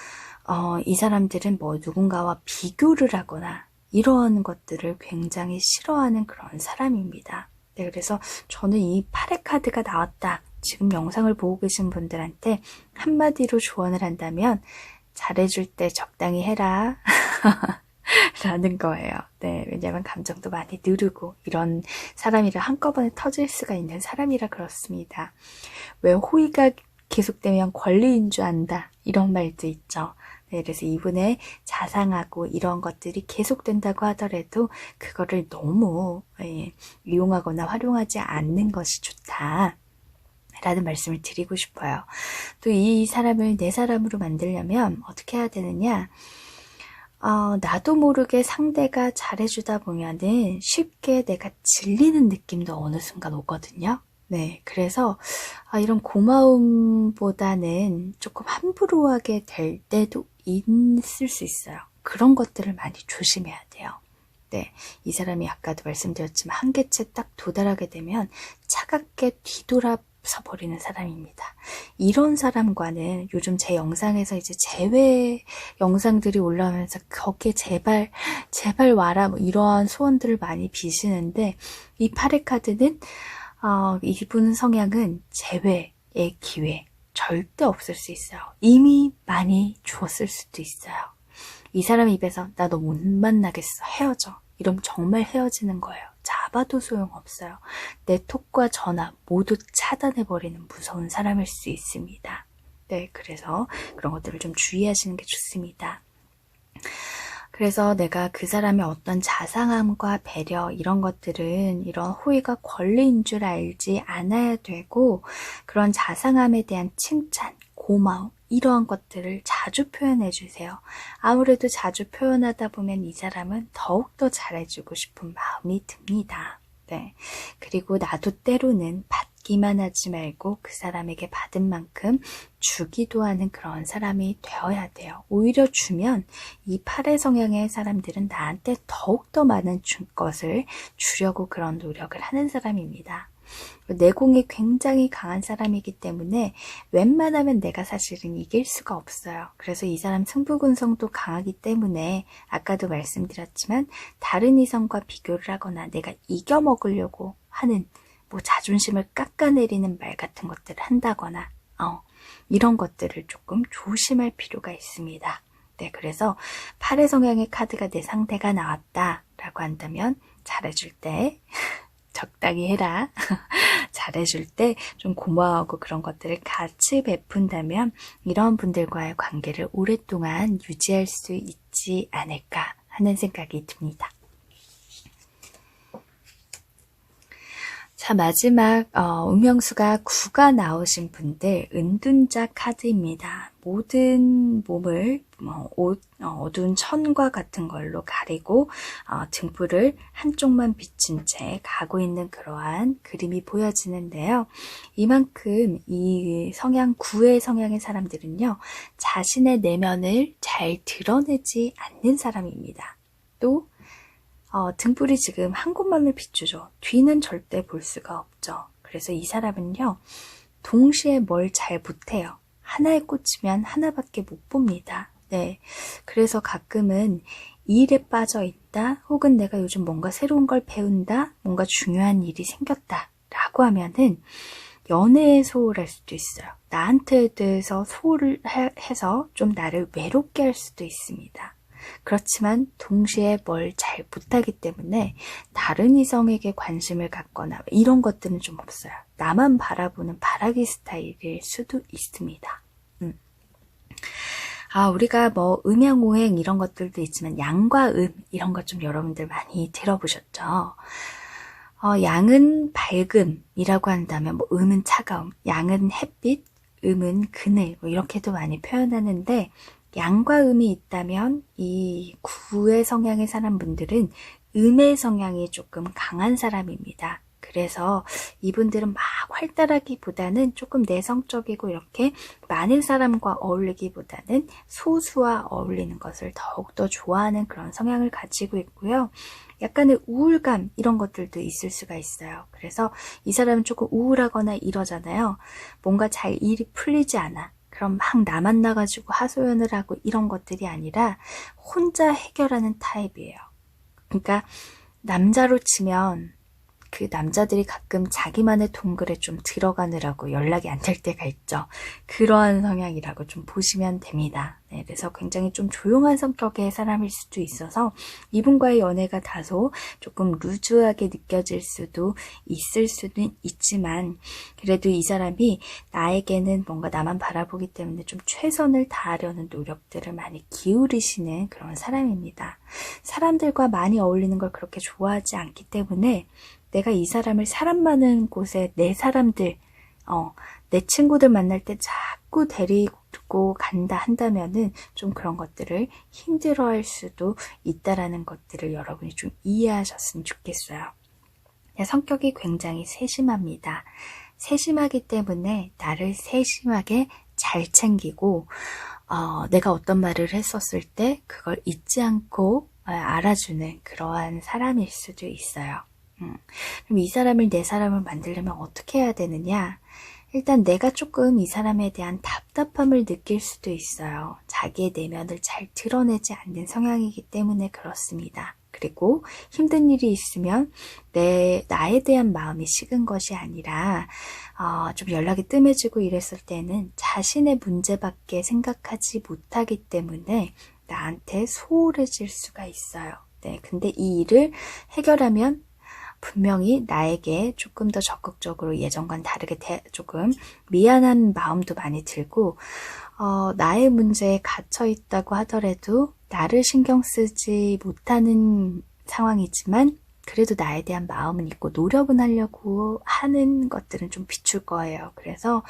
이 사람들은 뭐 누군가와 비교를 하거나 이런 것들을 굉장히 싫어하는 그런 사람입니다. 네, 그래서 저는 이 8의 카드가 나왔다. 지금 영상을 보고 계신 분들한테 한마디로 조언을 한다면 잘해줄 때 적당히 해라 라는 거예요. 네, 왜냐하면 감정도 많이 누르고 이런 사람이라 한꺼번에 터질 수가 있는 사람이라 그렇습니다. 왜 호의가 계속되면 권리인 줄 안다 이런 말도 있죠. 네, 그래서 이분의 자상하고 이런 것들이 계속된다고 하더라도 그거를 너무 이용하거나 활용하지 않는 것이 좋다 라는 말씀을 드리고 싶어요. 또 이 사람을 내 사람으로 만들려면 어떻게 해야 되느냐, 나도 모르게 상대가 잘해주다 보면은 쉽게 내가 질리는 느낌도 어느 순간 오거든요. 네, 그래서 이런 고마움보다는 조금 함부로 하게 될 때도 있을 수 있어요. 그런 것들을 많이 조심해야 돼요. 네, 이 사람이 아까도 말씀드렸지만 한계치에 딱 도달하게 되면 차갑게 뒤돌아서 버리는 사람입니다. 이런 사람과는 요즘 제 영상에서 이제 재회 영상들이 올라오면서 거기에 제발 와라 뭐 이러한 소원들을 많이 비시는데 이 8의 카드는 이분 성향은 재회의 기회 절대 없을 수 있어요. 이미 많이 주었을 수도 있어요. 이 사람 입에서 나 너 못 만나겠어 헤어져 이러면 정말 헤어지는 거예요. 잡아도 소용없어요. 내 톡과 전화 모두 차단해버리는 무서운 사람일 수 있습니다. 네, 그래서 그런 것들을 좀 주의하시는 게 좋습니다. 그래서 내가 그 사람의 어떤 자상함과 배려 이런 것들은 이런 호의가 권리인 줄 알지 않아야 되고 그런 자상함에 대한 칭찬, 고마움 이러한 것들을 자주 표현해 주세요. 아무래도 자주 표현하다 보면 이 사람은 더욱더 잘해주고 싶은 마음이 듭니다. 네. 그리고 나도 때로는 받기만 하지 말고 그 사람에게 받은 만큼 주기도 하는 그런 사람이 되어야 돼요. 오히려 주면 이 8의 성향의 사람들은 나한테 더욱더 많은 것을 주려고 그런 노력을 하는 사람입니다. 내공이 굉장히 강한 사람이기 때문에 웬만하면 내가 사실은 이길 수가 없어요. 그래서 이 사람 승부근성도 강하기 때문에 아까도 말씀드렸지만 다른 이성과 비교를 하거나 내가 이겨먹으려고 하는 뭐 자존심을 깎아내리는 말 같은 것들을 한다거나 이런 것들을 조금 조심할 필요가 있습니다. 네, 그래서 8의 성향의 카드가 내 상대가 나왔다라고 한다면 잘해줄 때 적당히 해라. 잘해줄 때 좀 고마워하고 그런 것들을 같이 베푼다면 이런 분들과의 관계를 오랫동안 유지할 수 있지 않을까 하는 생각이 듭니다. 자, 마지막 운명수가 9가 나오신 분들 은둔자 카드입니다. 모든 몸을 어두운 천과 같은 걸로 가리고 등불을 한쪽만 비춘 채 가고 있는 그러한 그림이 보여지는데요. 이만큼 이 성향 9의 성향의 사람들은요. 자신의 내면을 잘 드러내지 않는 사람입니다. 또 등불이 지금 한 곳만을 비추죠. 뒤는 절대 볼 수가 없죠. 그래서 이 사람은요. 동시에 뭘 잘 못해요. 하나에 꽂히면 하나밖에 못 봅니다. 네, 그래서 가끔은 일에 빠져 있다 혹은 내가 요즘 뭔가 새로운 걸 배운다 뭔가 중요한 일이 생겼다 라고 하면은 연애에 소홀할 수도 있어요. 나한테 대해서 소홀을 해서 좀 나를 외롭게 할 수도 있습니다. 그렇지만 동시에 뭘 잘 못하기 때문에 다른 이성에게 관심을 갖거나 이런 것들은 좀 없어요. 나만 바라보는 바라기 스타일일 수도 있습니다. 우리가 뭐 음양오행 이런 것들도 있지만 양과 음 이런 것 좀 여러분들 많이 들어보셨죠? 양은 밝음이라고 한다면 뭐 음은 차가움, 양은 햇빛, 음은 그늘 뭐 이렇게도 많이 표현하는데 양과 음이 있다면 이 구의 성향의 사람분들은 음의 성향이 조금 강한 사람입니다. 그래서 이분들은 막 활달하기보다는 조금 내성적이고 이렇게 많은 사람과 어울리기보다는 소수와 어울리는 것을 더욱더 좋아하는 그런 성향을 가지고 있고요. 약간의 우울감 이런 것들도 있을 수가 있어요. 그래서 이 사람은 조금 우울하거나 이러잖아요. 뭔가 잘 일이 풀리지 않아. 그럼 막 나만 나가지고 하소연을 하고 이런 것들이 아니라 혼자 해결하는 타입이에요. 그러니까 남자로 치면 그 남자들이 가끔 자기만의 동굴에 좀 들어가느라고 연락이 안 될 때가 있죠. 그러한 성향이라고 좀 보시면 됩니다. 네, 그래서 굉장히 좀 조용한 성격의 사람일 수도 있어서 이분과의 연애가 다소 조금 루즈하게 느껴질 수도 있을 수는 있지만 그래도 이 사람이 나에게는 뭔가 나만 바라보기 때문에 좀 최선을 다하려는 노력들을 많이 기울이시는 그런 사람입니다. 사람들과 많이 어울리는 걸 그렇게 좋아하지 않기 때문에 내가 이 사람을 사람 많은 곳에 내 사람들, 내 친구들 만날 때 자꾸 데리고 간다 한다면은 좀 그런 것들을 힘들어할 수도 있다라는 것들을 여러분이 좀 이해하셨으면 좋겠어요. 성격이 굉장히 세심합니다. 세심하기 때문에 나를 세심하게 잘 챙기고 내가 어떤 말을 했었을 때 그걸 잊지 않고 알아주는 그러한 사람일 수도 있어요. 그럼 이 사람을 내 사람을 만들려면 어떻게 해야 되느냐? 일단 내가 조금 이 사람에 대한 답답함을 느낄 수도 있어요. 자기의 내면을 잘 드러내지 않는 성향이기 때문에 그렇습니다. 그리고 힘든 일이 있으면 나에 대한 마음이 식은 것이 아니라 좀 연락이 뜸해지고 이랬을 때는 자신의 문제밖에 생각하지 못하기 때문에 나한테 소홀해질 수가 있어요. 네, 근데 이 일을 해결하면 분명히 나에게 조금 더 적극적으로 예전과는 다르게 조금 미안한 마음도 많이 들고 나의 문제에 갇혀 있다고 하더라도 나를 신경 쓰지 못하는 상황이지만 그래도 나에 대한 마음은 있고 노력은 하려고 하는 것들은 좀 비출 거예요. 그래서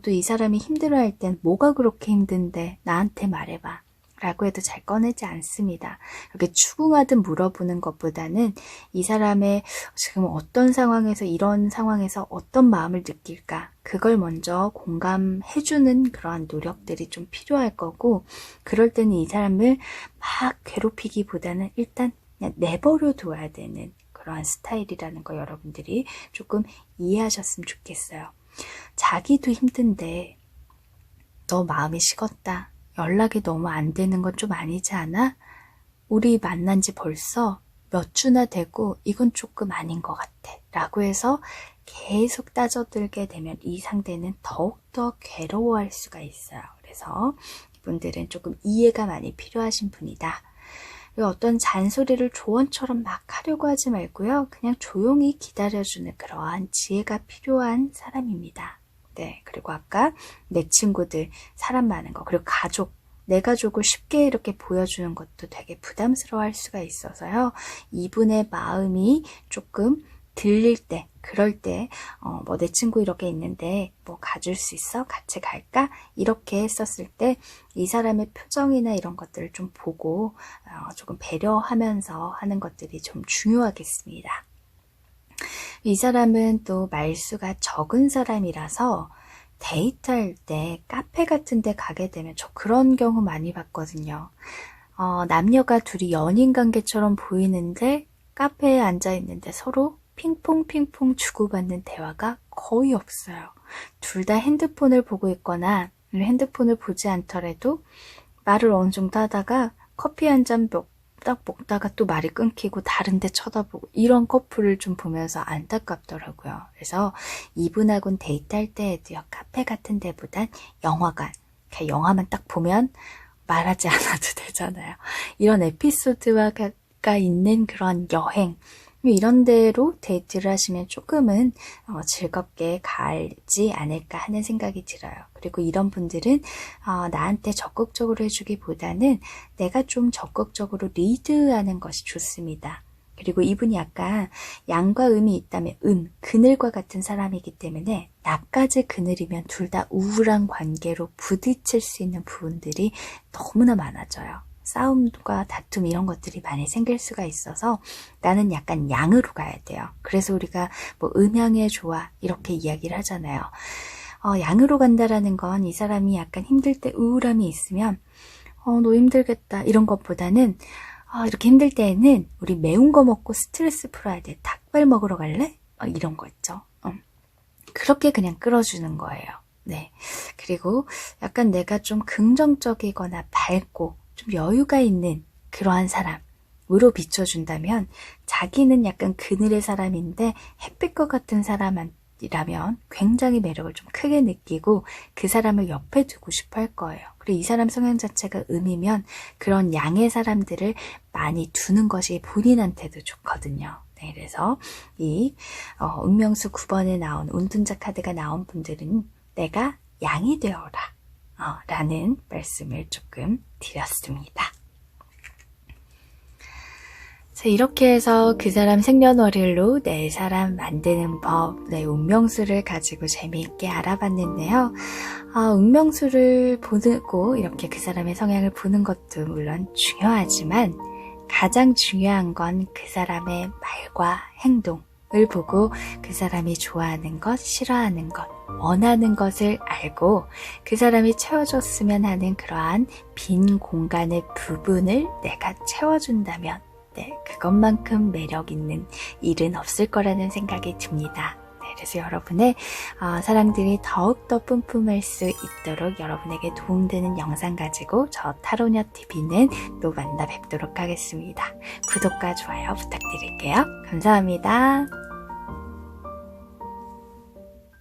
또 이 사람이 힘들어할 땐 뭐가 그렇게 힘든데 나한테 말해봐. 라고 해도 잘 꺼내지 않습니다. 이렇게 추궁하듯 물어보는 것보다는 이 사람의 지금 어떤 상황에서 이런 상황에서 어떤 마음을 느낄까 그걸 먼저 공감해주는 그러한 노력들이 좀 필요할 거고 그럴 때는 이 사람을 막 괴롭히기보다는 일단 그냥 내버려 둬야 되는 그러한 스타일이라는 거 여러분들이 조금 이해하셨으면 좋겠어요. 자기도 힘든데 너 마음이 식었다. 연락이 너무 안 되는 건 좀 아니지 않아? 우리 만난 지 벌써 몇 주나 되고 이건 조금 아닌 것 같아. 라고 해서 계속 따져들게 되면 이 상대는 더욱더 괴로워할 수가 있어요. 그래서 이분들은 조금 이해가 많이 필요하신 분이다. 그리고 어떤 잔소리를 조언처럼 막 하려고 하지 말고요. 그냥 조용히 기다려주는 그러한 지혜가 필요한 사람입니다. 네, 그리고 아까 내 친구들, 사람 많은 거, 그리고 가족, 내 가족을 쉽게 이렇게 보여주는 것도 되게 부담스러워할 수가 있어서요. 이분의 마음이 조금 들릴 때, 그럴 때, 뭐 내 친구 이렇게 있는데 뭐 가줄 수 있어? 같이 갈까? 이렇게 했었을 때 이 사람의 표정이나 이런 것들을 좀 보고 조금 배려하면서 하는 것들이 좀 중요하겠습니다. 이 사람은 또 말수가 적은 사람이라서 데이트할 때 카페 같은 데 가게 되면 저 그런 경우 많이 봤거든요. 남녀가 둘이 연인 관계처럼 보이는데 카페에 앉아 있는데 서로 핑퐁 주고받는 대화가 거의 없어요. 둘 다 핸드폰을 보고 있거나 핸드폰을 보지 않더라도 말을 어느 정도 하다가 커피 한 잔 딱 먹다가 또 말이 끊기고 다른 데 쳐다보고 이런 커플을 좀 보면서 안타깝더라고요. 그래서 이분하고는 데이트할 때에도요. 카페 같은 데보단 영화관, 그냥 영화만 딱 보면 말하지 않아도 되잖아요. 이런 에피소드가 있는 그런 여행, 이런 데로 데이트를 하시면 조금은 즐겁게 갈지 않을까 하는 생각이 들어요. 그리고 이런 분들은 나한테 적극적으로 해주기보다는 내가 좀 적극적으로 리드하는 것이 좋습니다. 그리고 이분이 약간 양과 음이 있다면 그늘과 같은 사람이기 때문에 나까지 그늘이면 둘 다 우울한 관계로 부딪힐 수 있는 부분들이 너무나 많아져요. 싸움과 다툼 이런 것들이 많이 생길 수가 있어서 나는 약간 양으로 가야 돼요. 그래서 우리가 뭐 음양의 조화 이렇게 이야기를 하잖아요. 양으로 간다라는 건 이 사람이 약간 힘들 때 우울함이 있으면 너 힘들겠다 이런 것보다는 이렇게 힘들 때에는 우리 매운 거 먹고 스트레스 풀어야 돼. 닭발 먹으러 갈래? 이런 거 있죠. 그렇게 그냥 끌어주는 거예요. 네. 그리고 약간 내가 좀 긍정적이거나 밝고 좀 여유가 있는 그러한 사람으로 비춰준다면 자기는 약간 그늘의 사람인데 햇빛과 같은 사람이라면 굉장히 매력을 좀 크게 느끼고 그 사람을 옆에 두고 싶어 할 거예요. 그리고 이 사람 성향 자체가 음이면 그런 양의 사람들을 많이 두는 것이 본인한테도 좋거든요. 네, 그래서 이 운명수 9번에 나온 운둔자 카드가 나온 분들은 내가 양이 되어라 라는 말씀을 조금 드렸습니다. 자, 이렇게 해서 그 사람 생년월일로 내 사람 만드는 법, 내 운명수를 가지고 재미있게 알아봤는데요. 운명수를 보고 이렇게 그 사람의 성향을 보는 것도 물론 중요하지만 가장 중요한 건 그 사람의 말과 행동을 보고 그 사람이 좋아하는 것, 싫어하는 것, 원하는 것을 알고 그 사람이 채워줬으면 하는 그러한 빈 공간의 부분을 내가 채워준다면 그것만큼 매력 있는 일은 없을 거라는 생각이 듭니다. 그래서 여러분의 사랑들이 더욱더 뿜뿜할 수 있도록 여러분에게 도움되는 영상 가지고 저 타로녀TV는 또 만나 뵙도록 하겠습니다. 구독과 좋아요 부탁드릴게요. 감사합니다.